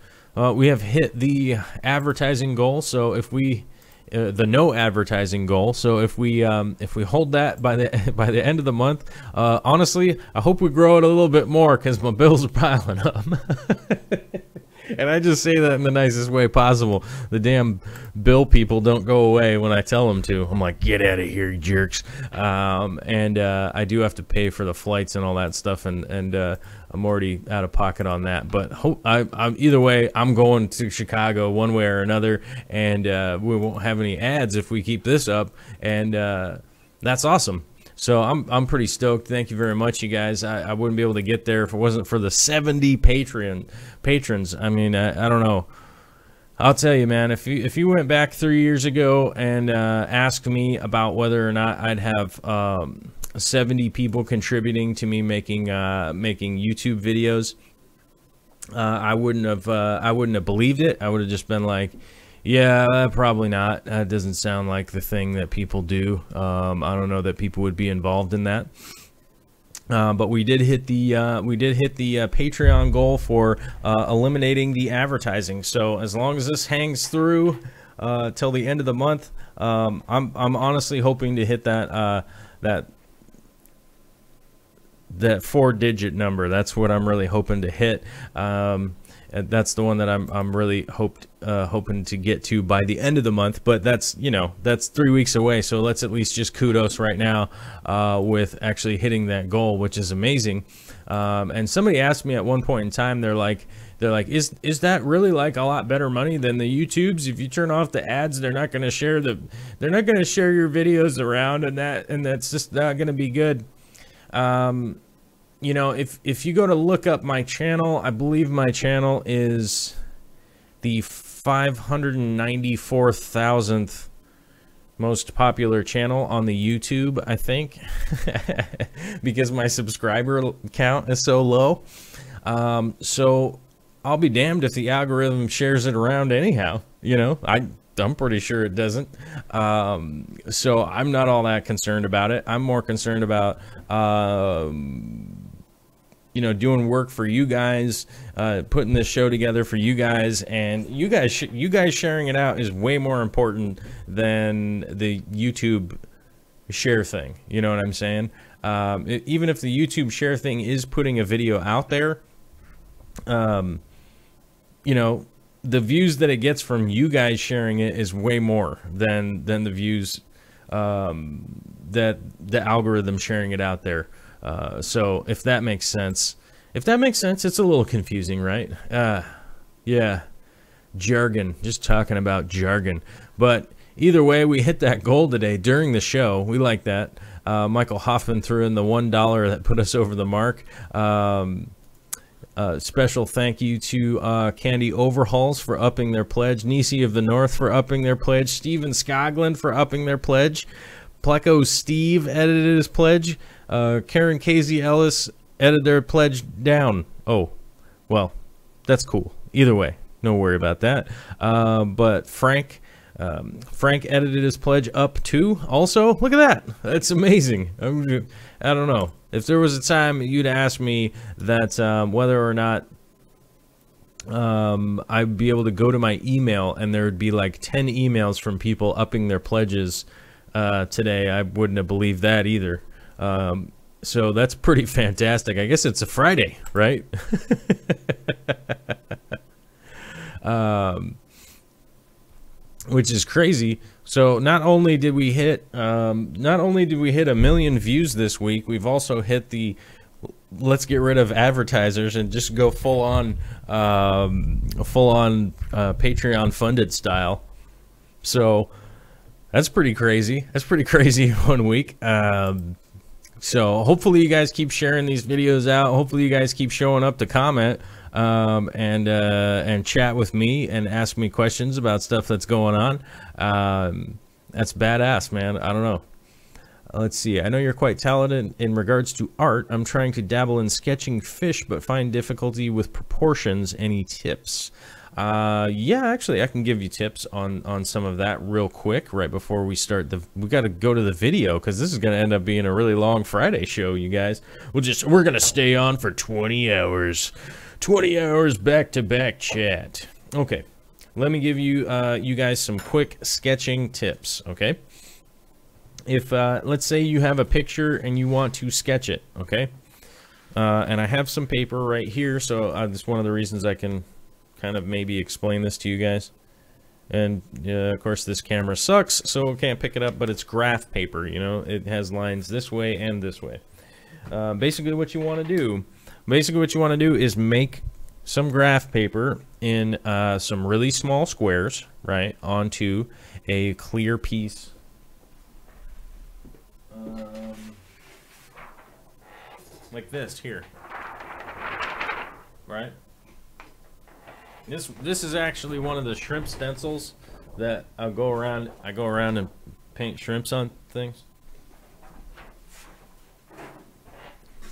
We have hit the advertising goal. So if we the no advertising goal. So if we hold that by the end of the month, honestly, I hope we grow it a little bit more because my bills are piling up. And I just say that in the nicest way possible. The damn bill people don't go away when I tell them to. I'm like, get out of here, you jerks. And I do have to pay for the flights and all that stuff, and I'm already out of pocket on that. But I'm either way, I'm going to Chicago one way or another, and we won't have any ads if we keep this up, and that's awesome. So I'm pretty stoked. Thank you very much, you guys. I wouldn't be able to get there if it wasn't for the 70 patrons. I mean, I don't know. I'll tell you, man, if you went back 3 years ago and asked me about whether or not I'd have 70 people contributing to me making YouTube videos, I wouldn't have believed it. I would have just been like, yeah, probably not. That doesn't sound like the thing that people do. I don't know that people would be involved in that. But we did hit the Patreon goal for eliminating the advertising. So as long as this hangs through till the end of the month, I'm honestly hoping to hit that 4-digit number. That's what I'm really hoping to hit. That's the one that I'm really hoping to get to by the end of the month. But that's 3 weeks away. So let's at least just kudos right now with actually hitting that goal, which is amazing. And somebody asked me at one point in time, they're like, is that really like a lot better money than the YouTubes? If you turn off the ads, they're not going to share your videos around, and that's just not going to be good. If you go to look up my channel, I believe my channel is the 594,000th most popular channel on the YouTube, I think, because my subscriber count is so low. So I'll be damned if the algorithm shares it around anyhow. I'm pretty sure it doesn't. So I'm not all that concerned about it. I'm more concerned about doing work for you guys, putting this show together for you guys, and you guys sharing it out is way more important than the YouTube share thing. You know what I'm saying? Even if the YouTube share thing is putting a video out there, the views that it gets from you guys sharing it is way more than the views that the algorithm sharing it out there. So if that makes sense, it's a little confusing, right? Yeah, jargon, just talking about jargon. But either way, we hit that goal today during the show. We like that. Michael Hoffman threw in the $1 that put us over the mark. Special thank you to Candy Overhauls for upping their pledge, Nisi of the North for upping their pledge, Steven Skoglund for upping their pledge, Pleco Steve edited his pledge, Karen Casey Ellis edited their pledge down. Oh, well, that's cool. Either way, no worry about that. But Frank edited his pledge up too. Also, look at that. That's amazing. I don't know. If there was a time you'd ask me that whether or not I'd be able to go to my email and there would be like 10 emails from people upping their pledges today, I wouldn't have believed that either. So that's pretty fantastic. I guess it's a Friday, right? Which is crazy. So not only did we hit a million views this week, we've also hit the let's get rid of advertisers and just go full on Patreon funded style. So that's pretty crazy. That's pretty crazy 1 week. So hopefully you guys keep sharing these videos out. Hopefully you guys keep showing up to comment and chat with me and ask me questions about stuff that's going on. That's badass, man. I don't know. Let's see. I know you're quite talented in regards to art. I'm trying to dabble in sketching fish, but find difficulty with proportions. Any tips? Yeah, actually, I can give you tips on some of that real quick right before we start. We got to go to the video because this is going to end up being a really long Friday show, you guys. We're going to stay on for 20 hours. 20 hours back-to-back chat. Okay. Let me give you you guys some quick sketching tips, okay? If, let's say you have a picture and you want to sketch it, okay? And I have some paper right here, so that's one of the reasons I can kind of maybe explain this to you guys. And, of course, this camera sucks, so I can't pick it up, but it's graph paper, you know? It has lines this way and this way. Basically what you want to do is make some graph paper in some really small squares, right, onto a clear piece. Like this here, right? This is actually one of the shrimp stencils that I go around and paint shrimps on things.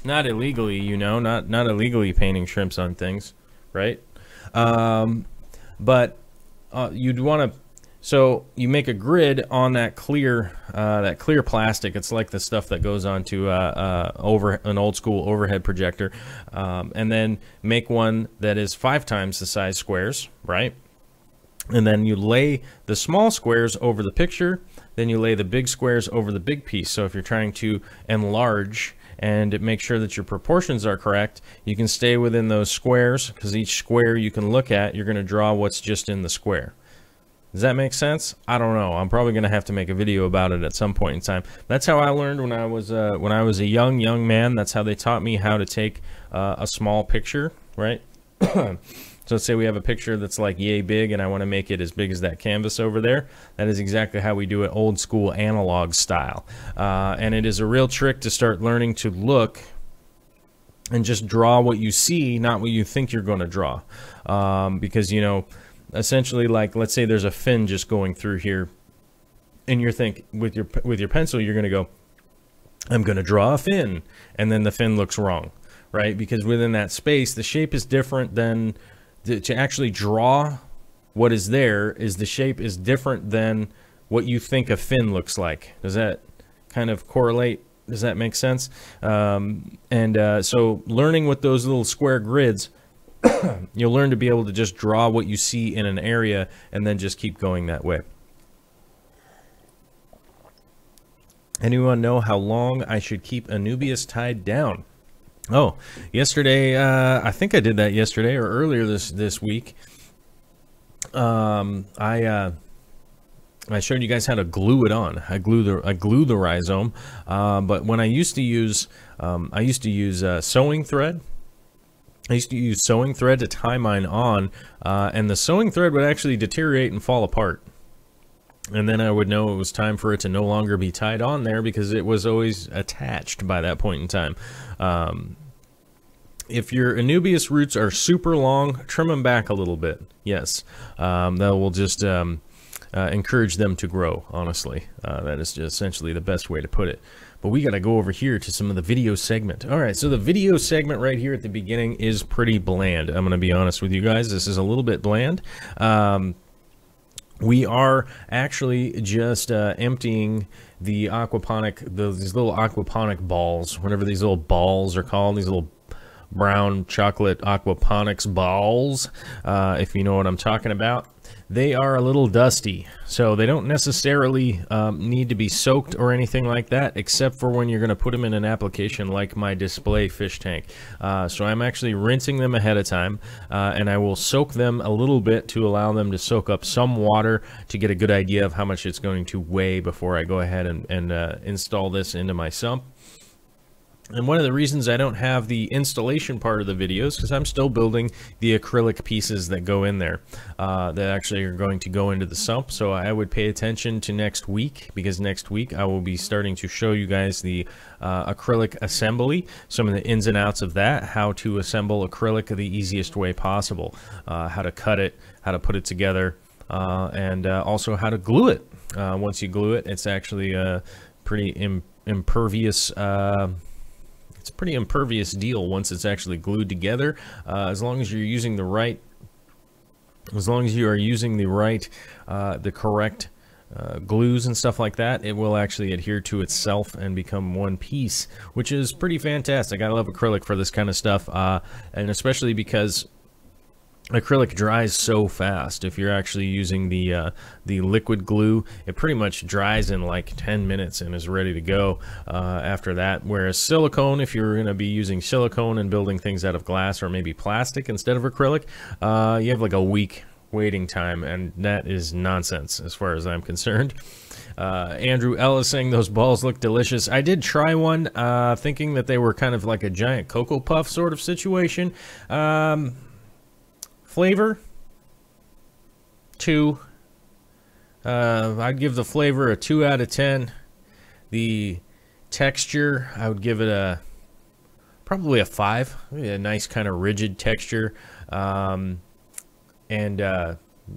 Not illegally, you know, not illegally painting shrimps on things, right? But you'd want to, so you make a grid on that clear plastic. It's like the stuff that goes onto over an old school overhead projector, and then make one that is 5 times the size squares, right? And then you lay the small squares over the picture, then you lay the big squares over the big piece. So if you're trying to enlarge and make sure that your proportions are correct, you can stay within those squares, because each square you can look at, you're going to draw what's just in the square. Does that make sense? I don't know. I'm probably going to have to make a video about it at some point in time. That's how I learned when I was a young man. That's how they taught me how to take a small picture, right? So let's say we have a picture that's like yay big, and I want to make it as big as that canvas over there. That is exactly how we do it, old school analog style. And it is a real trick to start learning to look and just draw what you see, not what you think you're going to draw. Because, you know, essentially, like, let's say there's a fin just going through here, and you're with your pencil, you're going to go, I'm going to draw a fin, and then the fin looks wrong, right? Because within that space, the shape is different than to actually draw what is there. Is the shape is different than what you think a fin looks like. Does that kind of correlate? Does that make sense? So learning with those little square grids, you'll learn to be able to just draw what you see in an area and then just keep going that way. Anyone know how long I should keep Anubias tied down? Oh, yesterday, I think I did that yesterday or earlier this week. I showed you guys how to glue it on. I glue the rhizome, but when I used to use sewing thread. I used to use sewing thread to tie mine on, and the sewing thread would actually deteriorate and fall apart. And then I would know it was time for it to no longer be tied on there because it was always attached by that point in time. If your Anubias roots are super long, trim them back a little bit. Yes, that will just encourage them to grow, honestly. That is just essentially the best way to put it. But we got to go over here to some of the video segment. All right, so the video segment right here at the beginning is pretty bland. I'm going to be honest with you guys. This is a little bit bland. We are actually just emptying the these little aquaponic balls, whatever these little balls are called, these little brown chocolate aquaponics balls, if you know what I'm talking about. They are a little dusty, so they don't necessarily need to be soaked or anything like that, except for when you're going to put them in an application like my display fish tank. So I'm actually rinsing them ahead of time, and I will soak them a little bit to allow them to soak up some water to get a good idea of how much it's going to weigh before I go ahead and install this into my sump. And one of the reasons I don't have the installation part of the videos because I'm still building the acrylic pieces that go in there that actually are going to go into the sump. So I would pay attention to next week, because next week I will be starting to show you guys the acrylic assembly, some of the ins and outs of that, how to assemble acrylic the easiest way possible, how to cut it, how to put it together, and also how to glue it. Once you glue it, it's actually pretty impervious. It's a pretty impervious deal once it's actually glued together. As long as you're using the right, the correct glues and stuff like that, it will actually adhere to itself and become one piece, which is pretty fantastic. I love acrylic for this kind of stuff, and especially because acrylic dries so fast. If you're actually using the liquid glue, it pretty much dries in like 10 minutes and is ready to go after that. Whereas silicone, if you're going to be using silicone and building things out of glass or maybe plastic instead of acrylic, you have like a week waiting time, and that is nonsense as far as I'm concerned. Andrew Ellis saying those balls look delicious. I did try one, thinking that they were kind of like a giant Cocoa Puff sort of situation. Flavor, 2. I'd give the flavor a 2 out of 10. The texture, I would give it probably a 5. A nice kind of rigid texture. And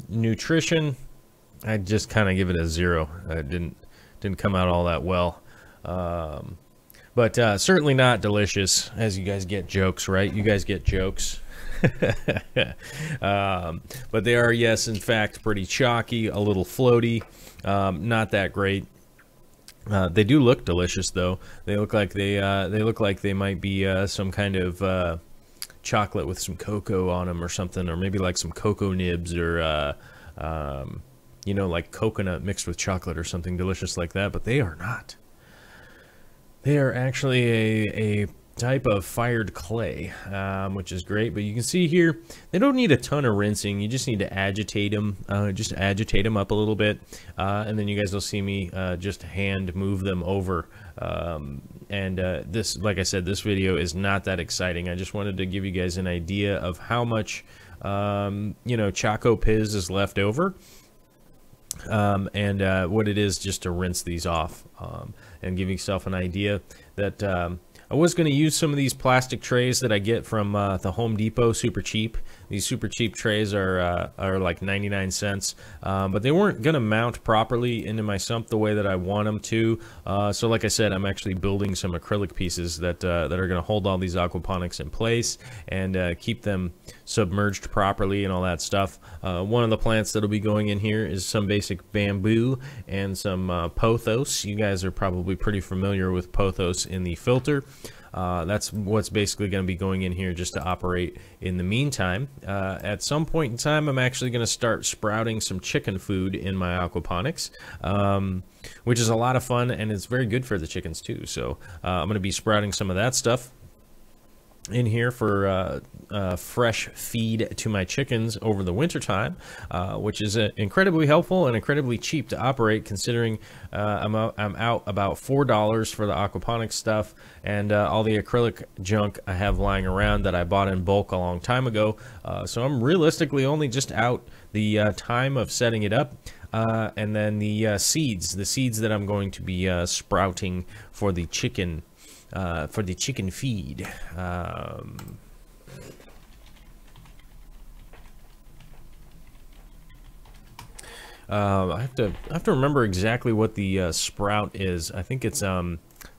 nutrition, I'd just kind of give it a 0. It didn't come out all that well. But certainly not delicious, as you guys get jokes, right? You guys get jokes. But they are, yes, in fact, pretty chalky, a little floaty, not that great. They do look delicious, though. They look like they might be some kind of chocolate with some cocoa on them or something, or maybe like some cocoa nibs, or you know, like coconut mixed with chocolate or something delicious like that. But they are not. They are actually a type of fired clay, which is great. But you can see here, they don't need a ton of rinsing. You just need to agitate them, up a little bit, and then you guys will see me just hand move them over. This, like I said, this video is not that exciting. I just wanted to give you guys an idea of how much you know, Choco Piz is left over, and what it is just to rinse these off, and give yourself an idea that I was going to use some of these plastic trays that I get from the Home Depot, super cheap. These super cheap trays are like 99 cents, but they weren't going to mount properly into my sump the way that I want them to. So like I said, I'm actually building some acrylic pieces that are going to hold all these aquaponics in place and keep them submerged properly and all that stuff. One of the plants that'll be going in here is some basic bamboo and some pothos. You guys are probably pretty familiar with pothos in the filter. That's what's basically going to be going in here just to operate in the meantime. At some point in time, I'm actually going to start sprouting some chicken food in my aquaponics, which is a lot of fun, and it's very good for the chickens too. So I'm going to be sprouting some of that stuff in here for fresh feed to my chickens over the winter time, which is incredibly helpful and incredibly cheap to operate, considering I'm out about $4 for the aquaponics stuff and all the acrylic junk I have lying around that I bought in bulk a long time ago. So I'm realistically only just out the time of setting it up, and then the seeds that I'm going to be sprouting for the chicken feed. I have to remember exactly what the sprout is. I think it's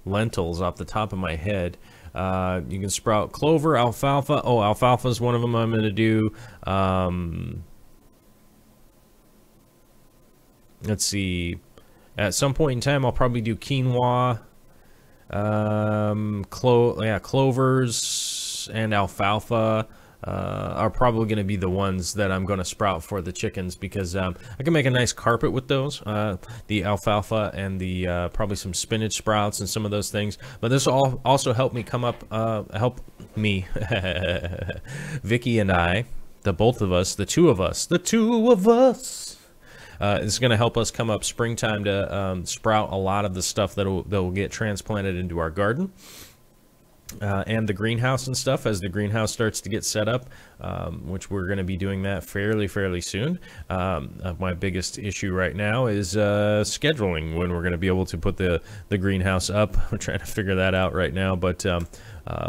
lentils off the top of my head. You can sprout clover, alfalfa. Oh, alfalfa is one of them I'm going to do. Let's see. At some point in time, I'll probably do quinoa. Clovers and alfalfa are probably going to be the ones that I'm going to sprout for the chickens, because I can make a nice carpet with those, the alfalfa and the probably some spinach sprouts and some of those things. But this will also help me come up, help me, Vicky and I, the two of us. It's going to help us come up springtime to sprout a lot of the stuff that will get transplanted into our garden. And the greenhouse and stuff, as the greenhouse starts to get set up, which we're going to be doing that fairly soon. My biggest issue right now is scheduling when we're going to be able to put the greenhouse up. We're trying to figure that out right now, but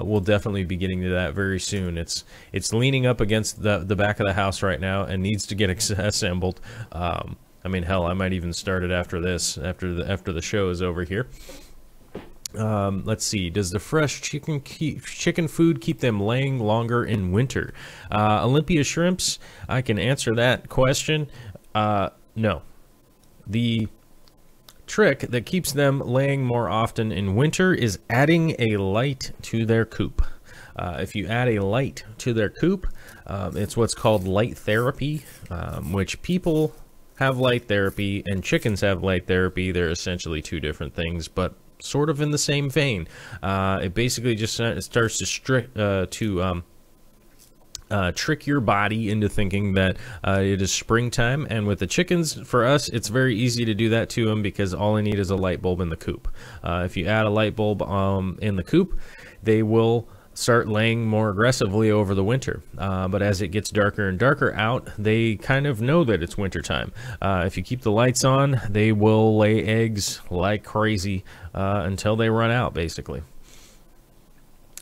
we'll definitely be getting to that very soon. It's leaning up against the back of the house right now and needs to get assembled. I mean, hell, I might even start it after this, after the show is over here. Let's see. Does the fresh chicken food keep them laying longer in winter? Olympia shrimps, I can answer that question. No. The trick that keeps them laying more often in winter is adding a light to their coop. If you add a light to their coop, it's what's called light therapy, which people have light therapy and chickens have light therapy. They're essentially two different things, but sort of in the same vein. It basically just starts to trick your body into thinking that it is springtime. And with the chickens, for us, it's very easy to do that to them because all they need is a light bulb in the coop. If you add a light bulb in the coop, they will start laying more aggressively over the winter. But as it gets darker and darker out, they kind of know that it's wintertime. If you keep the lights on, they will lay eggs like crazy until they run out, basically.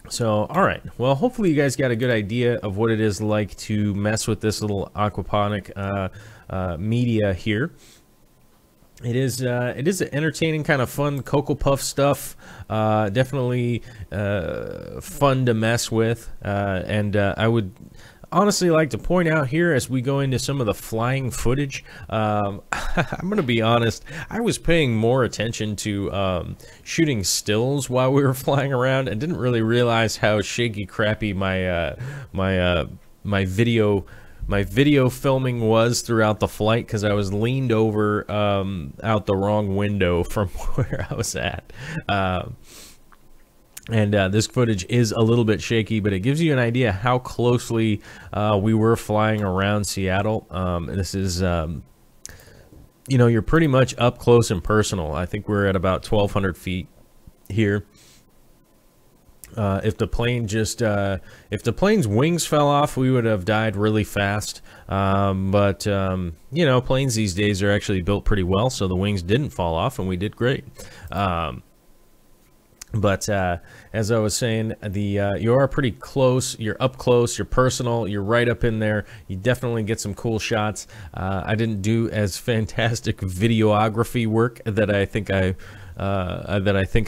So, all right. Well, hopefully you guys got a good idea of what it is like to mess with this little aquaponic media here. It is an entertaining, kind of fun Cocoa Puff stuff. Definitely fun to mess with. And I would honestly like to point out here as we go into some of the flying footage. I'm going to be honest. I was paying more attention to shooting stills while we were flying around and didn't really realize how shaky crappy my video filming was throughout the flight because I was leaned over out the wrong window from where I was at. And this footage is a little bit shaky, but it gives you an idea how closely we were flying around Seattle. This is, you know, you're pretty much up close and personal. I think we're at about 1,200 feet here. If the plane if the plane's wings fell off, we would have died really fast. But you know, planes these days are actually built pretty well, so the wings didn't fall off, and we did great. But as I was saying, you are pretty close. You're up close. You're personal. You're right up in there. You definitely get some cool shots. I didn't do as fantastic videography work that I think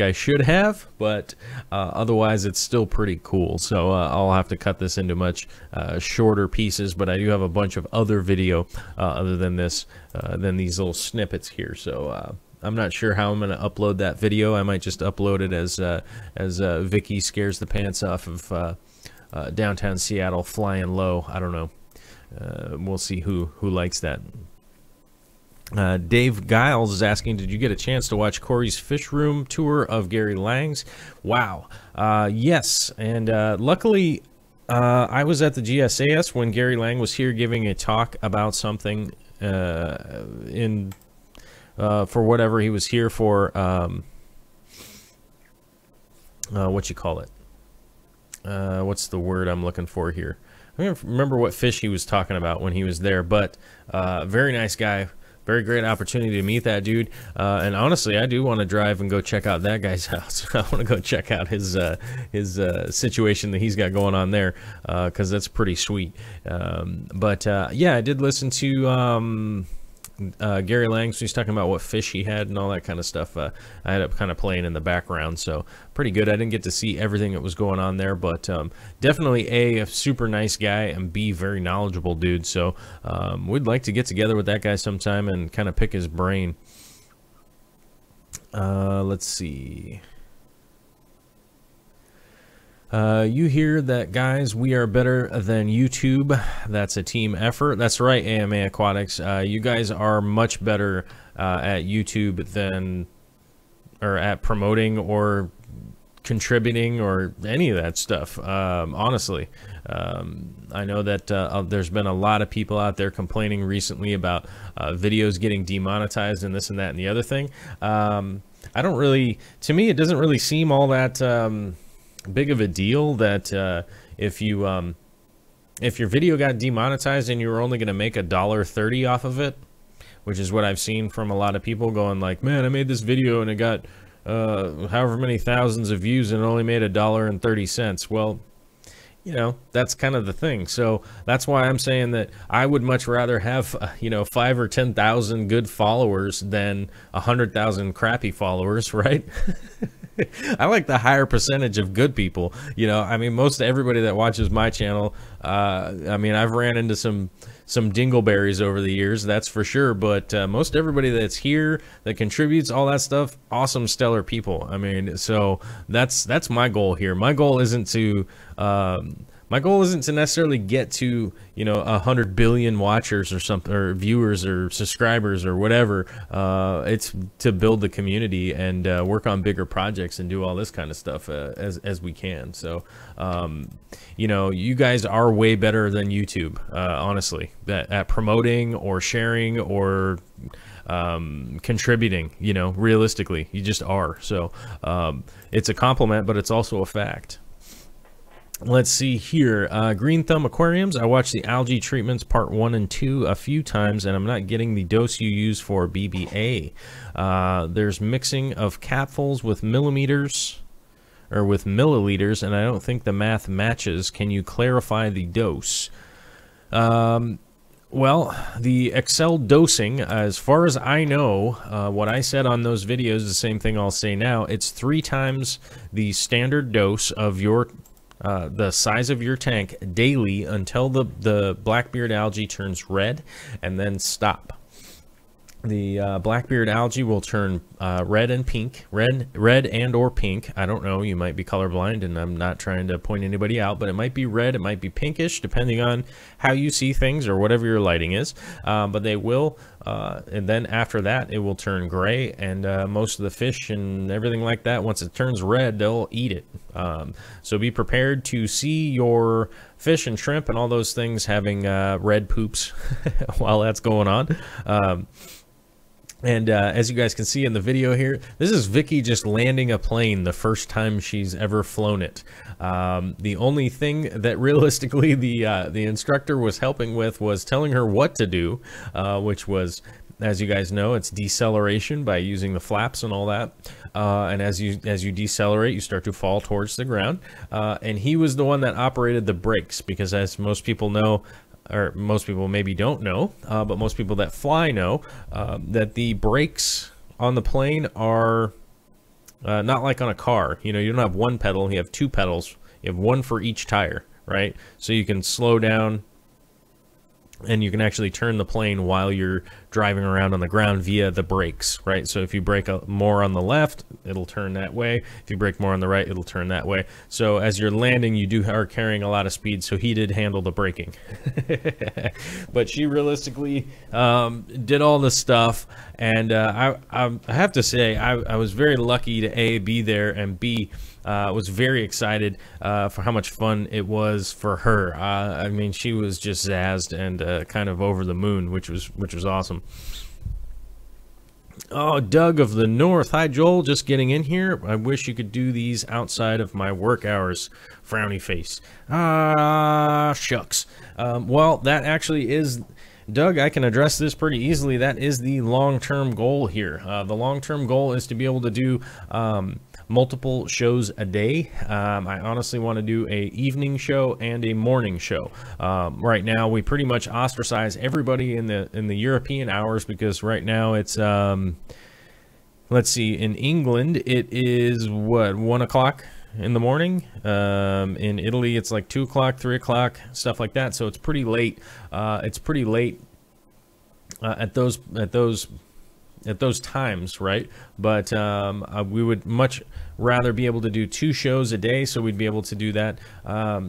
I should have, but otherwise it's still pretty cool. So I'll have to cut this into much shorter pieces, but I do have a bunch of other video other than this, than these little snippets here. So I'm not sure how I'm going to upload that video. I might just upload it as Vicky scares the pants off of downtown Seattle flying low. I don't know. We'll see who likes that. Dave Giles is asking, did you get a chance to watch Corey's fish room tour of Gary Lang's? Wow. Yes. And luckily, I was at the GSAS when Gary Lang was here giving a talk about something for whatever he was here for. What you call it? What's the word I'm looking for here? I don't remember what fish he was talking about when he was there, but very nice guy. Very great opportunity to meet that dude. And honestly, I do want to drive and go check out that guy's house. I want to go check out his situation that he's got going on there, because that's pretty sweet. Yeah, I did listen to Gary Lang, so he's talking about what fish he had and all that kind of stuff. I had it kind of playing in the background, so pretty good. I didn't get to see everything that was going on there, but definitely a super nice guy, and B, very knowledgeable dude. So we'd like to get together with that guy sometime and kind of pick his brain. Let's see. You hear that, guys? We are better than YouTube. That's a team effort. That's right, AMA Aquatics. You guys are much better at YouTube than, or at promoting or contributing or any of that stuff. Honestly, I know that there's been a lot of people out there complaining recently about videos getting demonetized and this and that and the other thing. I don't really, to me, it doesn't really seem all that big of a deal that if your video got demonetized and you were only going to make $1.30 off of it, which is what I've seen from a lot of people going like, man, I made this video and it got however many thousands of views and it only made $1.30. Well, you know, that's kind of the thing. So that's why I'm saying that I would much rather have, you know, 5,000 or 10,000 good followers than 100,000 crappy followers, right? I like the higher percentage of good people. You know, I mean, most everybody that watches my channel, I mean, I've ran into some dingleberries over the years, that's for sure. But most everybody that's here that contributes, all that stuff, awesome, stellar people. I mean, so that's my goal here. My goal isn't to necessarily get to, you know, 100 billion watchers or something, or viewers or subscribers or whatever. It's to build the community and work on bigger projects and do all this kind of stuff as we can. So, you know, you guys are way better than YouTube, honestly, at promoting or sharing or contributing. You know, realistically, you just are. So it's a compliment, but it's also a fact. Let's see here. Green Thumb Aquariums. I watched the algae treatments part 1 and 2 a few times, and I'm not getting the dose you use for BBA. There's mixing of capfuls with millimeters, or with milliliters, and I don't think the math matches. Can you clarify the dose? Well, the Excel dosing, as far as I know, what I said on those videos is the same thing I'll say now. It's 3 times the standard dose of your the size of your tank daily until the blackbeard algae turns red, and then stop. The blackbeard algae will turn red and pink, red and or pink. I don't know, you might be colorblind, and I'm not trying to point anybody out, but it might be red, it might be pinkish, depending on how you see things or whatever your lighting is. But they will, and then after that, it will turn gray, and most of the fish and everything like that, once it turns red, they'll eat it. So be prepared to see your fish and shrimp and all those things having red poops while that's going on. And as you guys can see in the video here, this is Vicky just landing a plane the first time she's ever flown it. The only thing that realistically the instructor was helping with was telling her what to do, which was, as you guys know, it's deceleration by using the flaps and all that. And as you decelerate, you start to fall towards the ground. And he was the one that operated the brakes, because as most people know, or most people maybe don't know, but most people that fly know, that the brakes on the plane are not like on a car. You know, you don't have one pedal, you have 2 pedals. You have 1 for each tire, right? So you can slow down, and you can actually turn the plane while you're driving around on the ground via the brakes, right? So if you brake more on the left, it'll turn that way. If you brake more on the right, it'll turn that way. So as you're landing, you are carrying a lot of speed, so he did handle the braking. But she realistically did all the stuff, and I have to say, I was very lucky to A, be there, and B, was very excited for how much fun it was for her. I mean, she was just zazzed and kind of over the moon, which was awesome. Oh, Doug of the North. Hi, Joel. Just getting in here. I wish you could do these outside of my work hours. Frowny face. Ah, shucks. Well, that actually is... Doug, I can address this pretty easily. That is the long-term goal here. The long-term goal is to be able to do multiple shows a day. I honestly want to do a evening show and a morning show. Right now, we pretty much ostracize everybody in the European hours, because right now it's let's see, in England it is what, 1 o'clock in the morning. In Italy it's like 2 o'clock, 3 o'clock, stuff like that. So it's pretty late. It's pretty late at those times, right? But we would much rather be able to do 2 shows a day, so we'd be able to do that.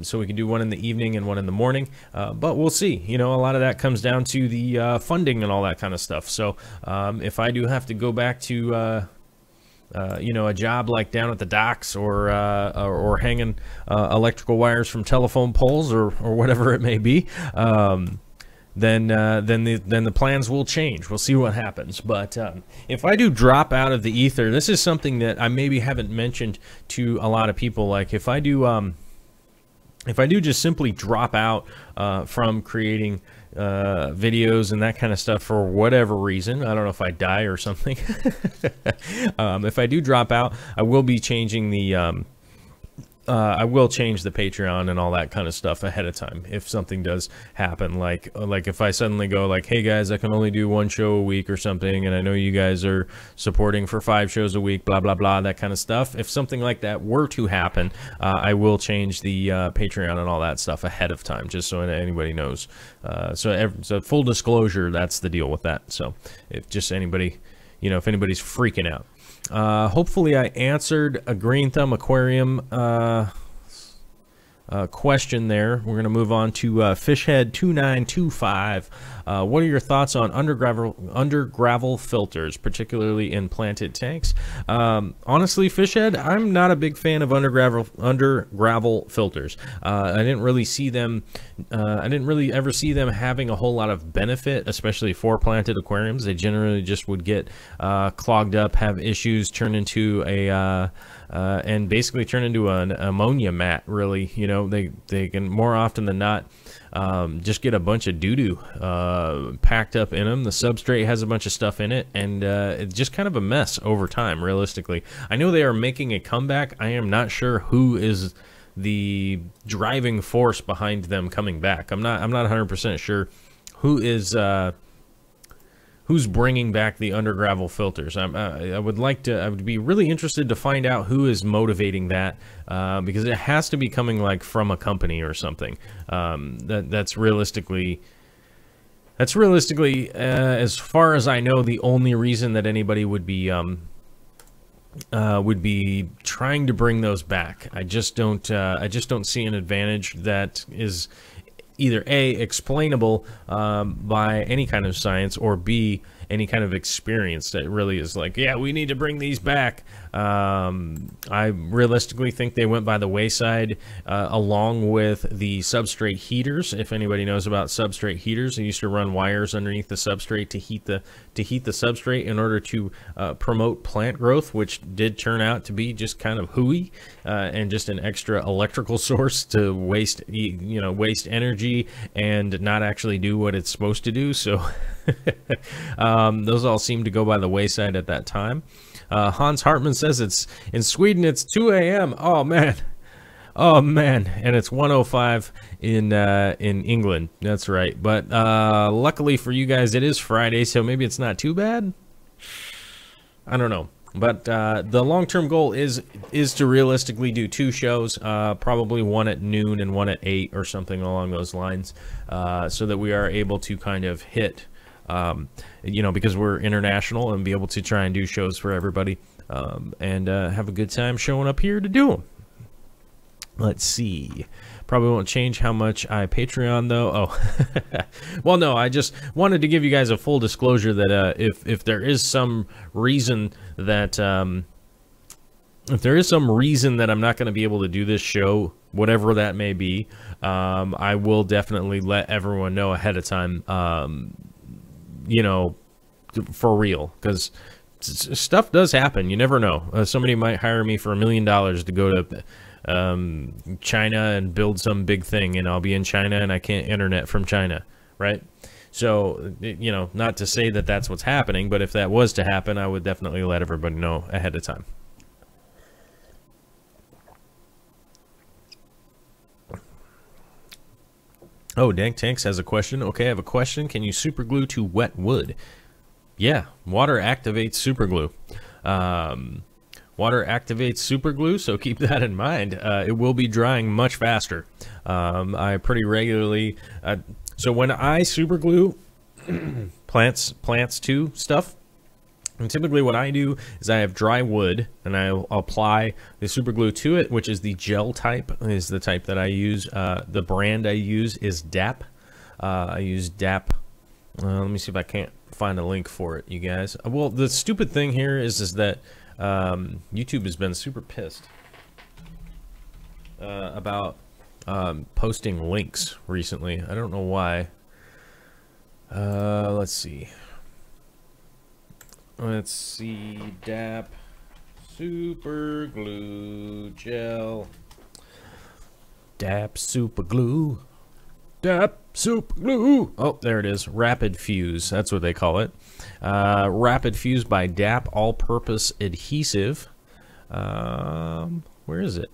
So we can do 1 in the evening and 1 in the morning. But we'll see. You know, a lot of that comes down to the funding and all that kind of stuff. So if I do have to go back to you know, a job like down at the docks, or hanging electrical wires from telephone poles, or whatever it may be, then the plans will change. We'll see what happens. But if I do drop out of the ether, this is something that I maybe haven't mentioned to a lot of people. Like if I do just simply drop out from creating videos and that kind of stuff for whatever reason, I don't know if I die or something. If I do drop out, I will be changing the I will change the Patreon and all that kind of stuff ahead of time if something does happen. Like if I suddenly go like, hey guys, I can only do 1 show a week or something, and I know you guys are supporting for 5 shows a week, blah blah blah, that kind of stuff. If something like that were to happen, I will change the Patreon and all that stuff ahead of time, just so anybody knows. So full disclosure, that's the deal with that. So if just anybody, if anybody's freaking out. Hopefully I answered a Green Thumb Aquarium question there. We're going to move on to Fishhead2925. What are your thoughts on under gravel filters, particularly in planted tanks? Honestly, Fishhead, I'm not a big fan of under gravel filters. I didn't really see them. I didn't really ever see them having a whole lot of benefit, especially for planted aquariums. They generally just would get clogged up, have issues, turn into a and basically turn into an ammonia mat. Really, they can more often than not just get a bunch of doo-doo packed up in them. The substrate has a bunch of stuff in it, and it's just kind of a mess over time, realistically. I know they are making a comeback. I am not sure who is the driving force behind them coming back. I'm not 100% sure who is who's bringing back the under gravel filters. I would be really interested to find out who is motivating that, because it has to be coming like from a company or something. That's realistically, as far as I know, the only reason that anybody would be trying to bring those back. I just don't see an advantage that is either A, explainable by any kind of science, or B, any kind of experience that really is like, yeah, we need to bring these back. I realistically think they went by the wayside along with the substrate heaters. If anybody knows about substrate heaters, they used to run wires underneath the substrate to heat the substrate in order to promote plant growth, which did turn out to be just kind of hooey and just an extra electrical source to waste energy and not actually do what it's supposed to do. So those all seem to go by the wayside at that time. Hans Hartman says it's in Sweden. It's 2 a.m. Oh man, and it's 1:05 in England. That's right. But luckily for you guys, it is Friday, so maybe it's not too bad. I don't know. But the long-term goal is to realistically do 2 shows, probably one at noon and one at 8 or something along those lines, so that we are able to kind of hit. Because we're international, and be able to try and do shows for everybody, and have a good time showing up here to do them. Let's see. Probably won't change how much I Patreon, though. Oh, well, no, I just wanted to give you guys a full disclosure that if there is some reason that I'm not going to be able to do this show, whatever that may be, I will definitely let everyone know ahead of time. For real, because stuff does happen. You never know. Somebody might hire me for $1 million to go to China and build some big thing, and I'll be in China and I can't internet from China, right? So, not to say that that's what's happening, but if that was to happen, I would definitely let everybody know ahead of time. Oh, Dank Tanks has a question. Okay, I have a question. Can you super glue to wet wood? Yeah, water activates super glue. Water activates super glue, so keep that in mind. It will be drying much faster. I pretty regularly... so when I super glue plants to stuff, and typically what I do is I have dry wood, and I'll apply the super glue to it, which is the gel type, is the type that I use. The brand I use is DAP. I use DAP. Let me see if I can't find a link for it, you guys. Well, the stupid thing here is that YouTube has been super pissed about posting links recently. I don't know why. Let's see. DAP super glue gel. DAP super glue. DAP super glue. Oh, there it is. Rapid Fuse. That's what they call it. Rapid Fuse by DAP all-purpose adhesive. Where is it?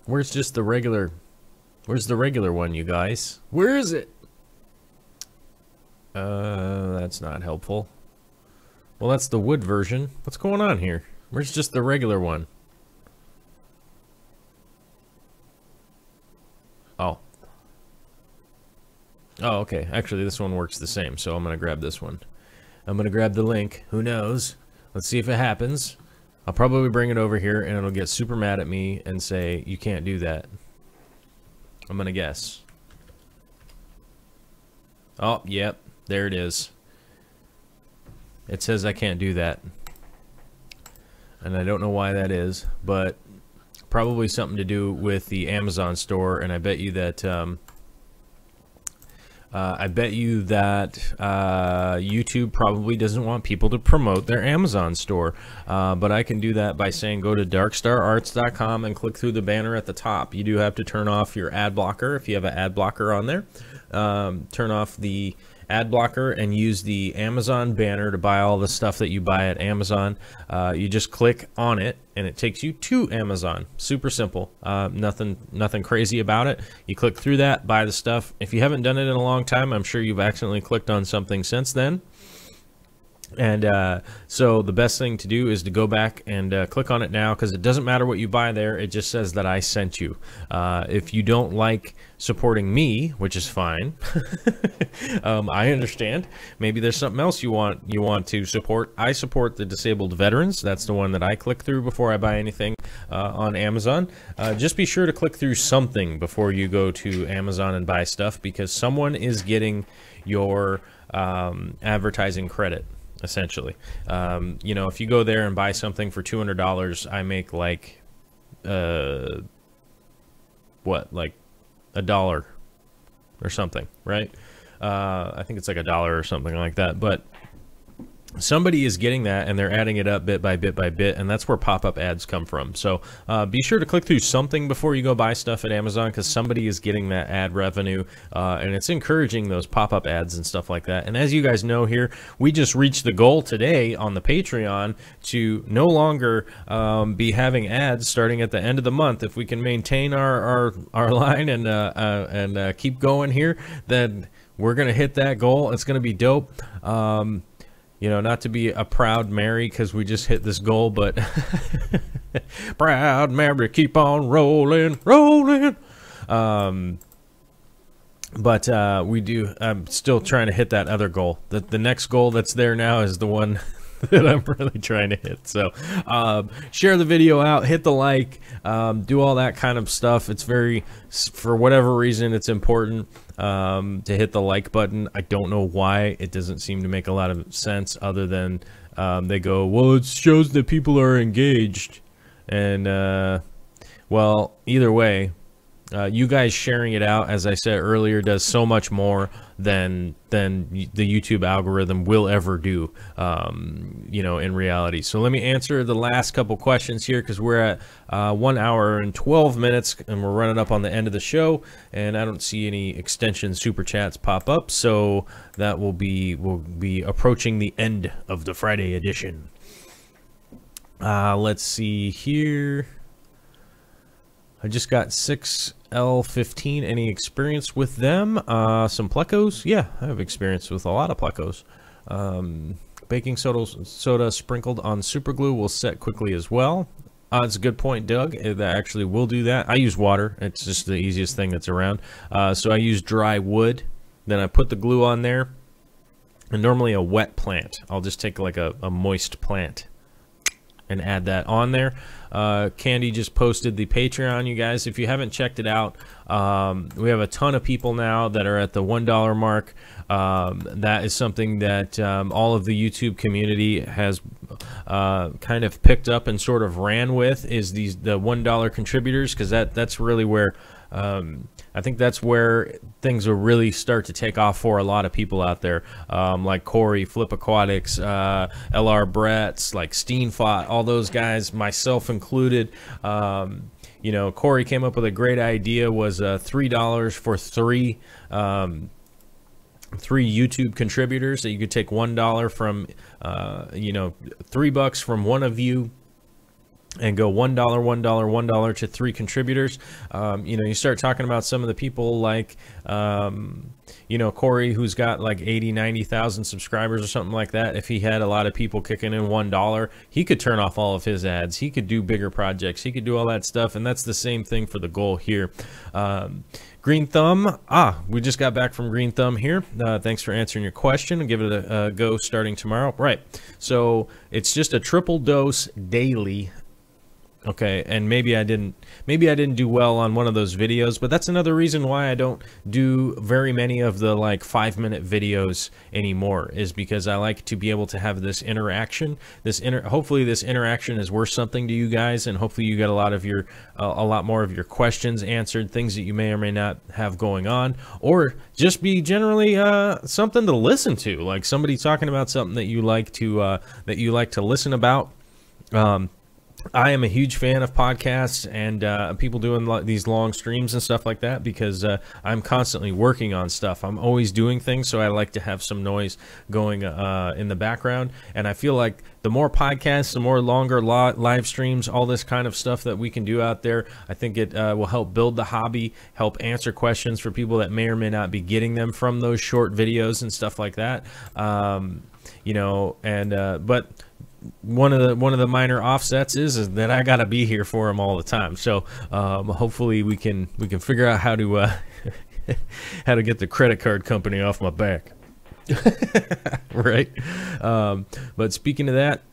Where's just the regular? Where's the regular one, you guys? Where is it? That's not helpful. Well, that's the wood version. What's going on here? Where's just the regular one? Oh. Oh, okay. Actually, this one works the same, so I'm going to grab this one. I'm going to grab the link. Who knows? Let's see if it happens. I'll probably bring it over here, and it'll get super mad at me and say, you can't do that. I'm going to guess. Oh, yep. There it is. It says I can't do that. And I don't know why that is, but probably something to do with the Amazon store, and I bet you that YouTube probably doesn't want people to promote their Amazon store. But I can do that by saying go to darkstararts.com and click through the banner at the top. You do have to turn off your ad blocker if you have an ad blocker on there. Turn off the ad blocker and use the Amazon banner to buy all the stuff that you buy at Amazon. You just click on it and it takes you to Amazon. Super simple. Nothing crazy about it. You click through that, buy the stuff. If you haven't done it in a long time, I'm sure you've accidentally clicked on something since then. And so the best thing to do is to go back and click on it now, because it doesn't matter what you buy there. It just says that I sent you. If you don't like supporting me, which is fine, I understand. Maybe there's something else you want to support. I support the disabled veterans. That's the one that I click through before I buy anything on Amazon. Just be sure to click through something before you go to Amazon and buy stuff, because someone is getting your advertising credit. Essentially, you know, if you go there and buy something for $200, I make like, what, like $1 or something, right? I think it's like $1 or something like that, but somebody is getting that, and they're adding it up bit by bit by bit, and that's where pop-up ads come from. So be sure to click through something before you go buy stuff at Amazon, because somebody is getting that ad revenue, and it's encouraging those pop-up ads and stuff like that. And as you guys know here, we just reached the goal today on the Patreon to no longer be having ads starting at the end of the month. If we can maintain our line and keep going here, then we're going to hit that goal. It's going to be dope. You know, not to be a proud Mary because we just hit this goal, but proud Mary, keep on rolling, rolling. But we do. I'm still trying to hit that other goal. The next goal that's there now is the one that I'm really trying to hit. So share the video out, hit the like, do all that kind of stuff. It's very, for whatever reason, it's important to hit the like button. I don't know why. It doesn't seem to make a lot of sense, other than they go, well, it shows that people are engaged. And well, either way, you guys sharing it out, as I said earlier, does so much more than the YouTube algorithm will ever do, you know, in reality. So let me answer the last couple questions here, because we're at 1 hour and 12 minutes, and we're running up on the end of the show, and I don't see any extension super chats pop up, so that will be approaching the end of the Friday edition. Let's see here. I just got 6L15. Any experience with them? Some plecos? Yeah, I have experience with a lot of plecos. Baking soda sprinkled on super glue will set quickly as well. It's a good point, Doug. That actually will do that. I use water. It's just the easiest thing that's around. So I use dry wood. Then I put the glue on there. And normally a wet plant. I'll just take like a moist plant and add that on there. Candy just posted the Patreon, you guys. If you haven't checked it out, we have a ton of people now that are at the $1 mark. That is something that all of the YouTube community has kind of picked up and sort of ran with, is the $1 contributors, because that's really where I think that's where things will really start to take off for a lot of people out there, like Corey, Flip Aquatics, LR Bretts, like Steenfot, all those guys, myself included. You know, Corey came up with a great idea, was $3 for three YouTube contributors, that you could take $1 from, you know, $3 from one of you, and go $1, $1, $1 to 3 contributors. You know, you start talking about some of the people like, you know, Corey, who's got like 80, 90,000 subscribers or something like that. If he had a lot of people kicking in $1, he could turn off all of his ads. He could do bigger projects. He could do all that stuff. And that's the same thing for the goal here. Green Thumb. We just got back from Green Thumb here. Thanks for answering your question. I'll give it a go starting tomorrow. Right. So it's just a triple dose daily. Okay, and maybe I didn't do well on one of those videos, but that's another reason why I don't do very many of the like 5-minute videos anymore, is because I like to be able to have this interaction. Hopefully this interaction is worth something to you guys, and hopefully you get a lot more of your questions answered, things that you may or may not have going on, or just be generally something to listen to, like somebody talking about something that you like to listen about. I am a huge fan of podcasts and people doing these long streams and stuff like that, because I'm constantly working on stuff. I'm always doing things, so I like to have some noise going in the background. And I feel like the more podcasts, the more longer live streams, all this kind of stuff that we can do out there, I think it will help build the hobby, help answer questions for people that may or may not be getting them from those short videos and stuff like that. You know, and but one of the minor offsets is that I gotta be here for them all the time. So hopefully we can figure out how to how to get the credit card company off my back. Right. But speaking of that,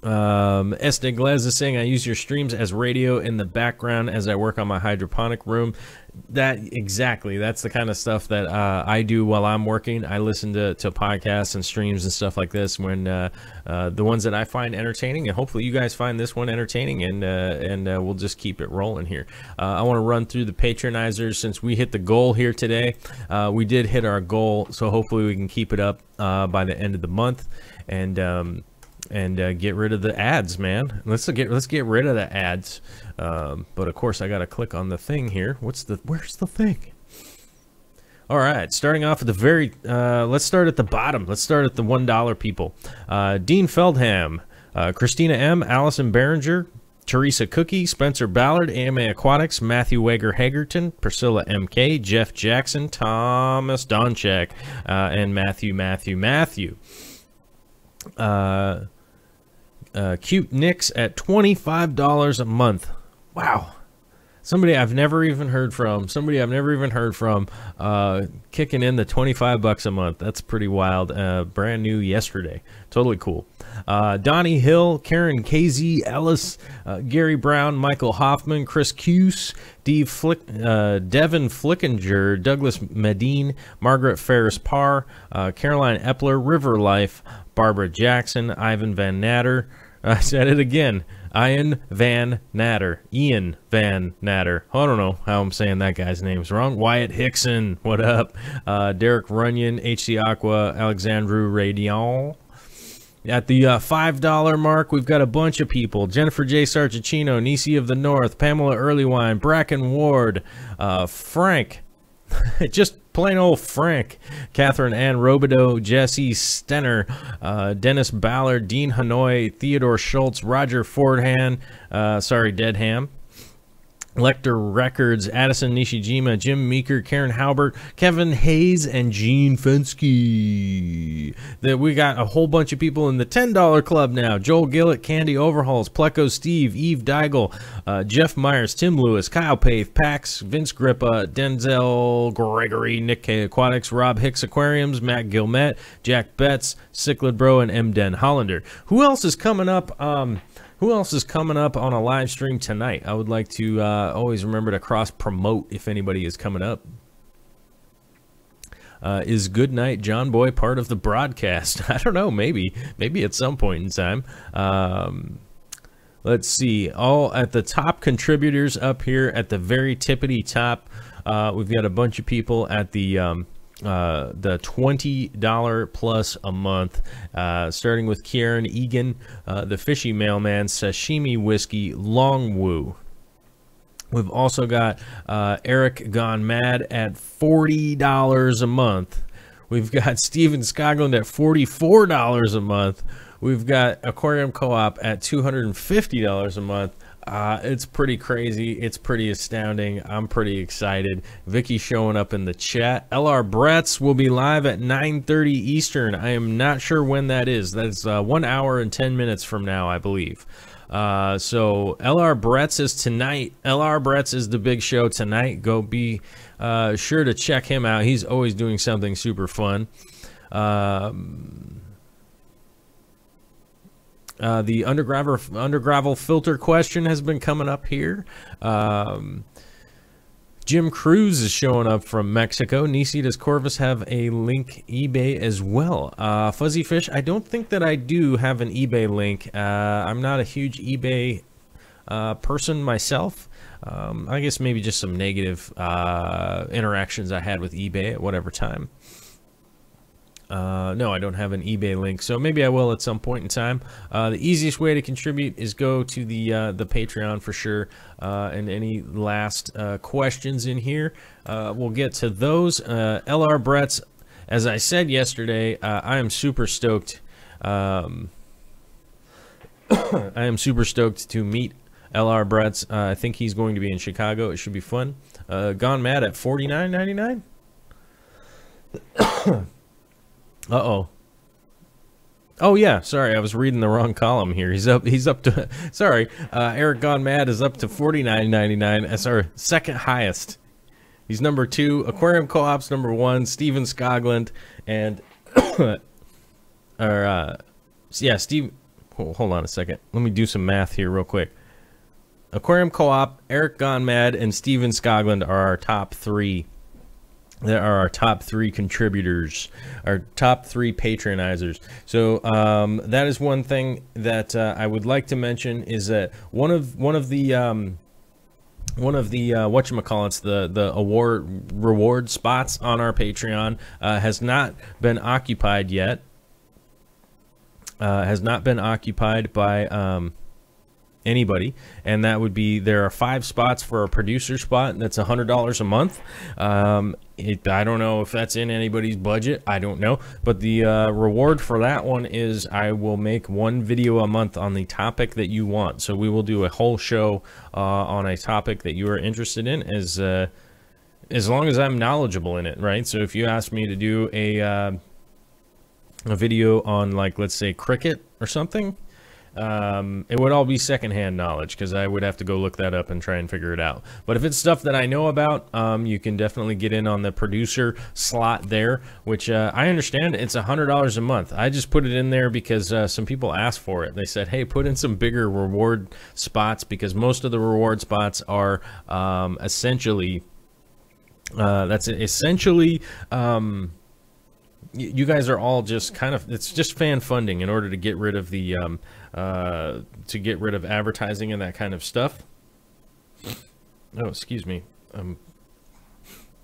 Este Glaz is saying, I use your streams as radio in the background as I work on my hydroponic room. That's the kind of stuff that I do while I'm working. I listen to podcasts and streams and stuff like this when the ones that I find entertaining, and hopefully you guys find this one entertaining, and we'll just keep it rolling here. I want to run through the patronizers since we hit the goal here today. We did hit our goal, so hopefully we can keep it up by the end of the month, and get rid of the ads, man. Let's get rid of the ads. But of course I gotta click on the thing here. Where's the thing? All right, starting off at the very, let's start at the bottom. Let's start at the $1 people. Dean Feldham, Christina M, Allison Behringer, Teresa Cookie, Spencer Ballard, AMA Aquatics, Matthew Wager Hagerton, Priscilla MK, Jeff Jackson, Thomas Donchak, and Matthew. Cute Nicks at $25 a month. Wow. Somebody I've never even heard from. Kicking in the $25 a month. That's pretty wild. Brand new yesterday. Totally cool. Donnie Hill, Karen KZ Ellis, Gary Brown, Michael Hoffman, Chris Cuse, Devin Flickinger, Douglas Medine, Margaret Ferris Parr, Caroline Epler, River Life, Barbara Jackson, Ivan Van Natter. I said it again. Ian Van Natter. I don't know how I'm saying that guy's name's wrong. Wyatt Hickson. What up? Derek Runyon, HC Aqua, Alexandru Radion. At the $5 mark, we've got a bunch of people. Jennifer J. Sargicino, Nisi of the North, Pamela Earlywine, Bracken Ward, Frank. Just plain old Frank, Catherine Ann Robideau, Jesse Stenner, Dennis Ballard, Dean Hanoi, Theodore Schultz, Roger Fordham, Deadham, Lecter Records, Addison Nishijima, Jim Meeker, Karen Halbert, Kevin Hayes, and Gene Fensky. We got a whole bunch of people in the $10 club now. Joel Gillett, Candy Overhauls, Pleco Steve, Eve Deigel, Jeff Myers, Tim Lewis, Kyle Pave, Pax, Vince Grippa, Denzel Gregory, Nick K Aquatics, Rob Hicks Aquariums, Matt Gilmet, Jack Betts, Cichlid Bro, and M. Den Hollander. Who else is coming up? Who else is coming up on a live stream tonight? I would like to always remember to cross-promote if anybody is coming up. Is Goodnight John Boy part of the broadcast? I don't know, maybe at some point in time. Let's see. All at the top contributors up here at the very tippity top. We've got a bunch of people at the $20 plus a month, starting with Kieran Egan, the Fishy Mailman, Sashimi Whiskey, Longwoo. We've also got Eric Gone Mad at $40 a month. We've got Steven Skoglund at $44 a month. We've got Aquarium Co-op at $250 a month. It's pretty crazy. It's pretty astounding. I'm pretty excited. Vicky showing up in the chat. LR Bretts will be live at 9:30 Eastern. I am not sure when that is. That's 1 hour and 10 minutes from now, I believe. So LR Bretts is tonight. LR Bretts is the big show tonight. Go be sure to check him out. He's always doing something super fun. The undergravel filter question has been coming up here. Jim Cruz is showing up from Mexico. Nisi, does Corvus have a link eBay as well? Fuzzy Fish, I don't think that I do have an eBay link. I'm not a huge eBay person myself. I guess maybe just some negative interactions I had with eBay at whatever time. No, I don't have an eBay link, so maybe I will at some point in time. The easiest way to contribute is go to the Patreon for sure. And any last questions in here, we'll get to those. LR Bretts, as I said yesterday, I am super stoked. I am super stoked to meet LR Bretts. I think he's going to be in Chicago. It should be fun. Gone Mad at $49.99. Uh-oh. Oh, yeah. Sorry, I was reading the wrong column here. He's up to... Sorry. Eric Gone Mad is up to $49.99. That's our second highest. He's number 2. Aquarium Co-op's number 1. Steven Skoglund. And... yeah, Steve... Hold on a second. Let me do some math here real quick. Aquarium Co-op, Eric Gone Mad, and Steven Skoglund are our top 3. There are our top 3 contributors, our top 3 patronizers. So that is one thing that I would like to mention is that one of the whatchamacallits, the award reward spots on our Patreon has not been occupied yet. Has not been occupied by anybody, and that would be, there are 5 spots for a producer spot. That's $100 a month. I don't know if that's in anybody's budget. I don't know, but the reward for that one is I will make 1 video a month on the topic that you want. So we will do a whole show on a topic that you are interested in, as long as I'm knowledgeable in it, right? So if you ask me to do a video on, like, let's say cricket or something, it would all be secondhand knowledge because I would have to go look that up and try and figure it out. But if it's stuff that I know about, you can definitely get in on the producer slot there, which I understand it's $100 a month. I just put it in there because some people asked for it. They said, hey, put in some bigger reward spots, because most of the reward spots are essentially you guys are all just kind of, it's just fan funding in order to get rid of the advertising and that kind of stuff. Oh, excuse me.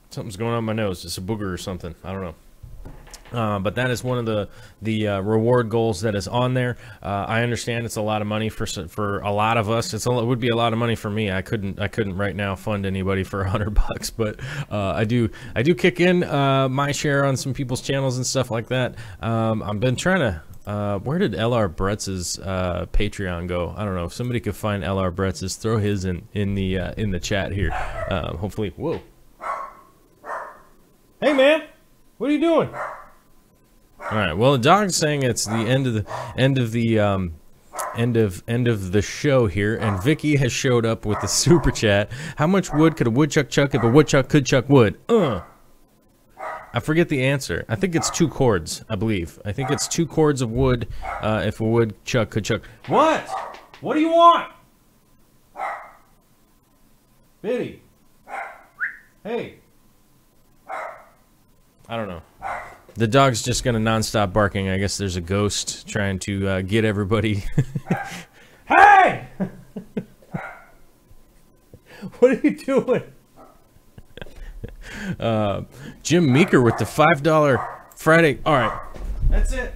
Something's going on my nose. It's a booger or something. I don't know. But that is one of the reward goals that is on there. I understand it's a lot of money for a lot of us. It would be a lot of money for me. I couldn't right now fund anybody for $100, but I do kick in my share on some people's channels and stuff like that. I've been trying to. Where did LR Bretts' Patreon go? I don't know. If somebody could find LR Bretts', throw his in the chat here. Hopefully. Whoa. Hey man, what are you doing? All right. Well, the dog's saying it's the end of the show here, and Vicky has showed up with the super chat. How much wood could a woodchuck chuck if a woodchuck could chuck wood? I forget the answer. I think it's 2 cords. I believe. I think it's 2 cords of wood if a woodchuck could chuck. What? What do you want, Biddy? Hey. I don't know. The dog's just gonna non-stop barking. I guess there's a ghost trying to get everybody. Hey! What are you doing? Jim Meeker with the $5 Friday. All right, that's it.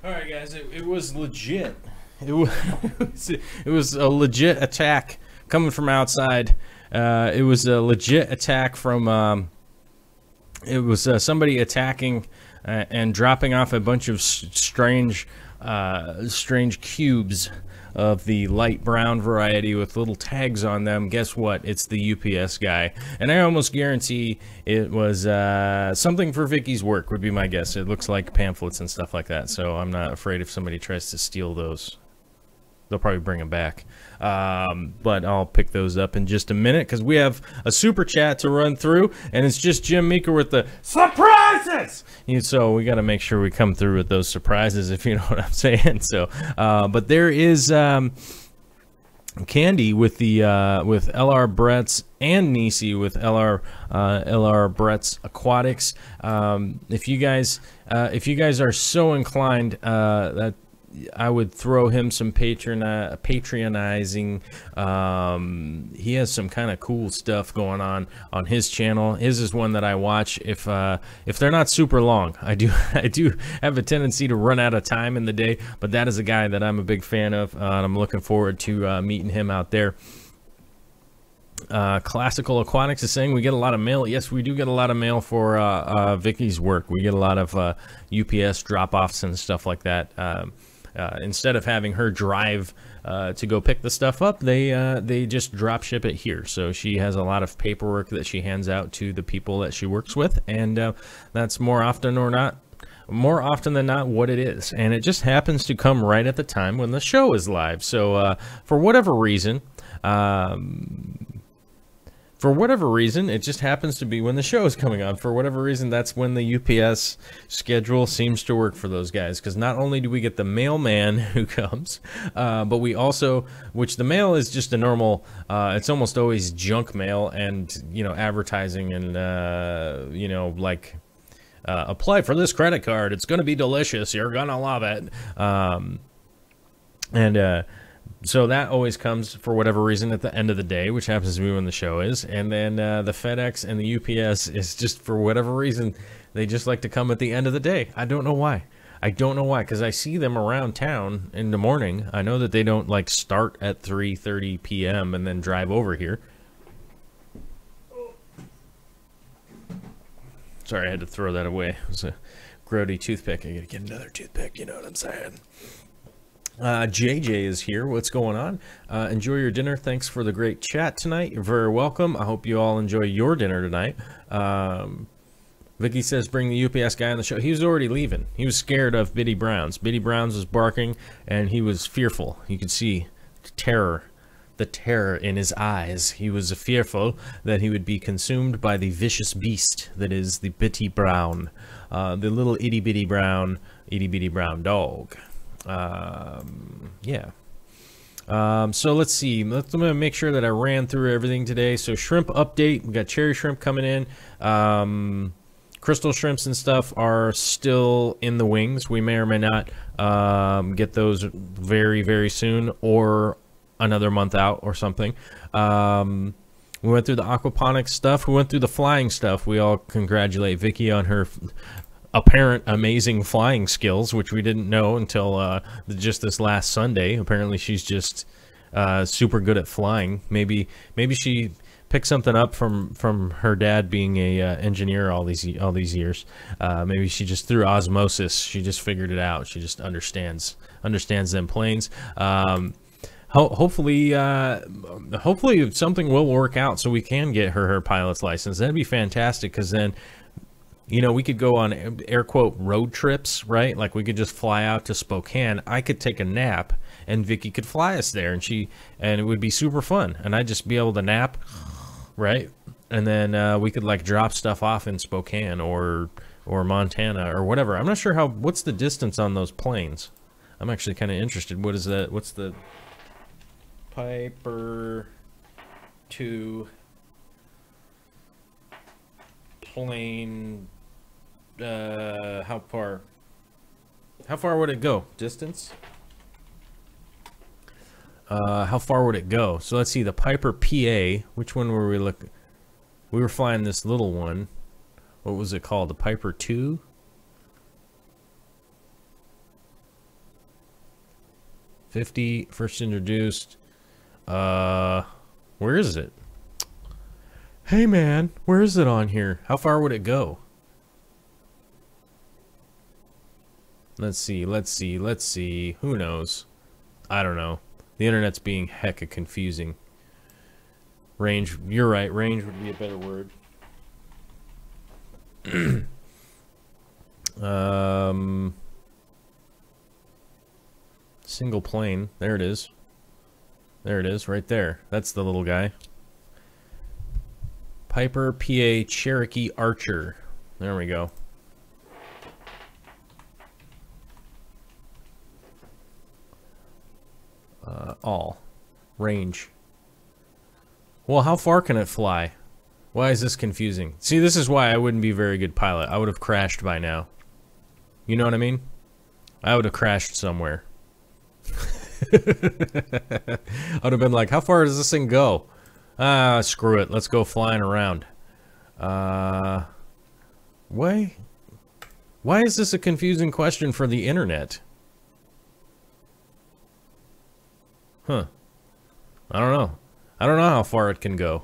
All right, guys, it was legit. It was, it was a legit attack coming from outside. It was a legit attack from. It was somebody attacking and dropping off a bunch of strange cubes of the light brown variety with little tags on them. Guess what? It's the UPS guy. And I almost guarantee it was something for Vicky's work, would be my guess. It looks like pamphlets and stuff like that, so I'm not afraid if somebody tries to steal those. They'll probably bring them back. But I'll pick those up in just a minute because we have a super chat to run through, and it's just Jim Meeker with the surprises. So we got to make sure we come through with those surprises, if you know what I'm saying. So, but there is Candy with the with LR Brett's and Nisi with LR Brett's Aquatics. If you guys are so inclined, that I would throw him some patronizing. He has some kind of cool stuff going on his channel. His is one that I watch if they're not super long. I do have a tendency to run out of time in the day, but that is a guy that I'm a big fan of, and I'm looking forward to meeting him out there. Classical Aquatics is saying we get a lot of mail. Yes, we do get a lot of mail for Vicky's work. We get a lot of UPS drop-offs and stuff like that. Instead of having her drive to go pick the stuff up, they just drop ship it here. So she has a lot of paperwork that she hands out to the people that she works with, and that's more often than not what it is. And it just happens to come right at the time when the show is live. So for whatever reason, it just happens to be when the show is coming on. For whatever reason, that's when the UPS schedule seems to work for those guys. Because not only do we get the mailman who comes, but we also, which the mail is just a normal, it's almost always junk mail and, advertising and, like, apply for this credit card. It's going to be delicious. You're going to love it. So that always comes, for whatever reason, at the end of the day, which happens to be when the show is. And then the FedEx and the UPS is just, for whatever reason, they just like to come at the end of the day. I don't know why. Because I see them around town in the morning. I know that they don't, like, start at 3:30 p.m. and then drive over here. Sorry, I had to throw that away. It was a grody toothpick. I gotta get another toothpick, you know what I'm saying? JJ is here. What's going on? Enjoy your dinner. Thanks for the great chat tonight. You're very welcome. I hope you all enjoy your dinner tonight. Vicky says bring the UPS guy on the show. He was already leaving. He was scared of Biddy Brown's. Biddy Brown's was barking, and he was fearful. You could see the terror in his eyes. He was fearful that he would be consumed by the vicious beast that is the Bitty Brown, the little itty bitty brown dog. Yeah. So let's see. I'm gonna make sure that I ran through everything today. So shrimp update. We got cherry shrimp coming in. Crystal shrimps and stuff are still in the wings. We may or may not get those very, very soon, or another month out or something. We went through the aquaponics stuff. We went through the flying stuff. We all congratulate Vicky on her apparent amazing flying skills, which we didn't know until just this last Sunday. Apparently she's just super good at flying. Maybe she picked something up from her dad being a engineer all these years. Maybe she just, through osmosis, she just figured it out. She just understands them planes. Hopefully something will work out so we can get her pilot's license. That'd be fantastic, because then, we could go on air quote road trips, right? Like we could just fly out to Spokane. I could take a nap and Vicky could fly us there, and it would be super fun. And I'd just be able to nap, right? And then we could like drop stuff off in Spokane or Montana or whatever. I'm not sure what's the distance on those planes. I'm actually kind of interested. What is that? What's the Piper 2 plane? How far would it go? Distance? How far would it go? So let's see, the Piper PA, which one were we looking? We were flying this little one. What was it called? The Piper 2? 50, first introduced. Where is it? Hey man, where is it on here? How far would it go? Let's see. Who knows? I don't know. The internet's being hecka confusing. Range, you're right. Range would be a better word. Single plane. There it is. There it is, right there. That's the little guy. Piper PA Cherokee Archer. There we go. All. Range. Well, how far can it fly? Why is this confusing? See, this is why I wouldn't be a very good pilot. I would have crashed by now. You know what I mean? I would have crashed somewhere. I would have been like, how far does this thing go? Ah, screw it. Let's go flying around. Why is this a confusing question for the internet? Huh. I don't know. I don't know how far it can go.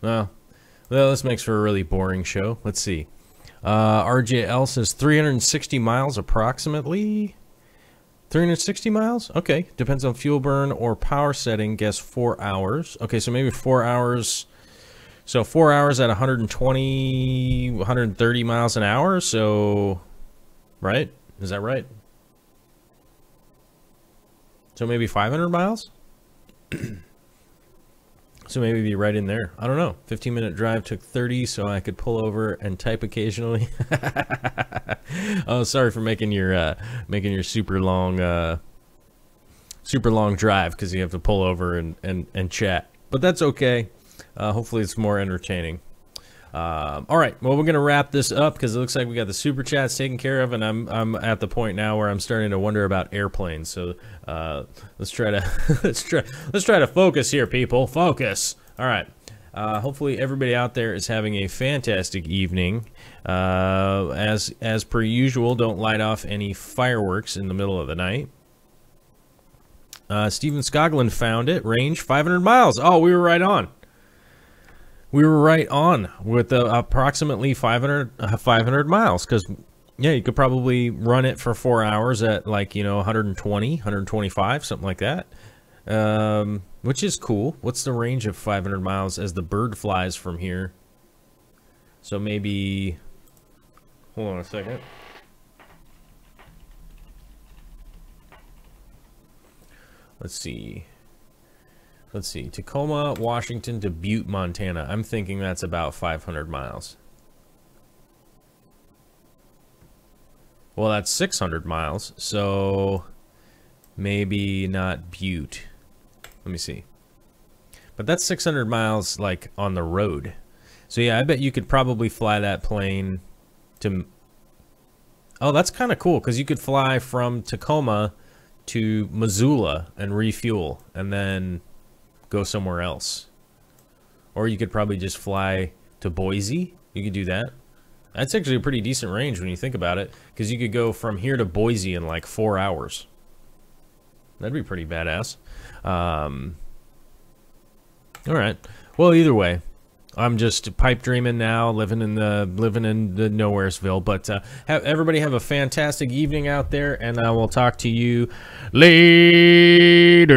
Well, this makes for a really boring show. Let's see. RJL says 360 miles approximately. 360 miles? Okay. Depends on fuel burn or power setting. Guess 4 hours. Okay, so maybe 4 hours. So 4 hours at 120, 130 miles an hour. So, right? Is that right? So maybe 500 miles? So maybe be right in there. I don't know. 15-minute drive took 30, so I could pull over and type occasionally. Oh, sorry for making your super long drive because you have to pull over and chat. But that's okay. Hopefully it's more entertaining. All right. Well, we're gonna wrap this up because it looks like we got the super chats taken care of, and I'm at the point now where I'm starting to wonder about airplanes. So let's try to let's try to focus here, people. Focus. All right. Hopefully everybody out there is having a fantastic evening. As per usual, don't light off any fireworks in the middle of the night. Steven Skoglund found it. Range 500 miles. Oh, we were right on. We were right on with approximately 500 miles because, yeah, you could probably run it for 4 hours at, like, 120, 125, something like that, which is cool. What's the range of 500 miles as the bird flies from here? So maybe, hold on a second. Let's see. Tacoma, Washington to Butte, Montana. I'm thinking that's about 500 miles. Well, that's 600 miles, so maybe not Butte. Let me see. But that's 600 miles, like, on the road. So, yeah, I bet you could probably fly that plane to... Oh, that's kind of cool, because you could fly from Tacoma to Missoula and refuel, and then go somewhere else. Or you could probably just fly to Boise. You could do that. That's actually a pretty decent range when you think about it, because you could go from here to Boise in like 4 hours. That'd be pretty badass. All right. Well, either way, I'm just pipe dreaming now, living in the Nowheresville. But everybody have a fantastic evening out there, and I will talk to you later.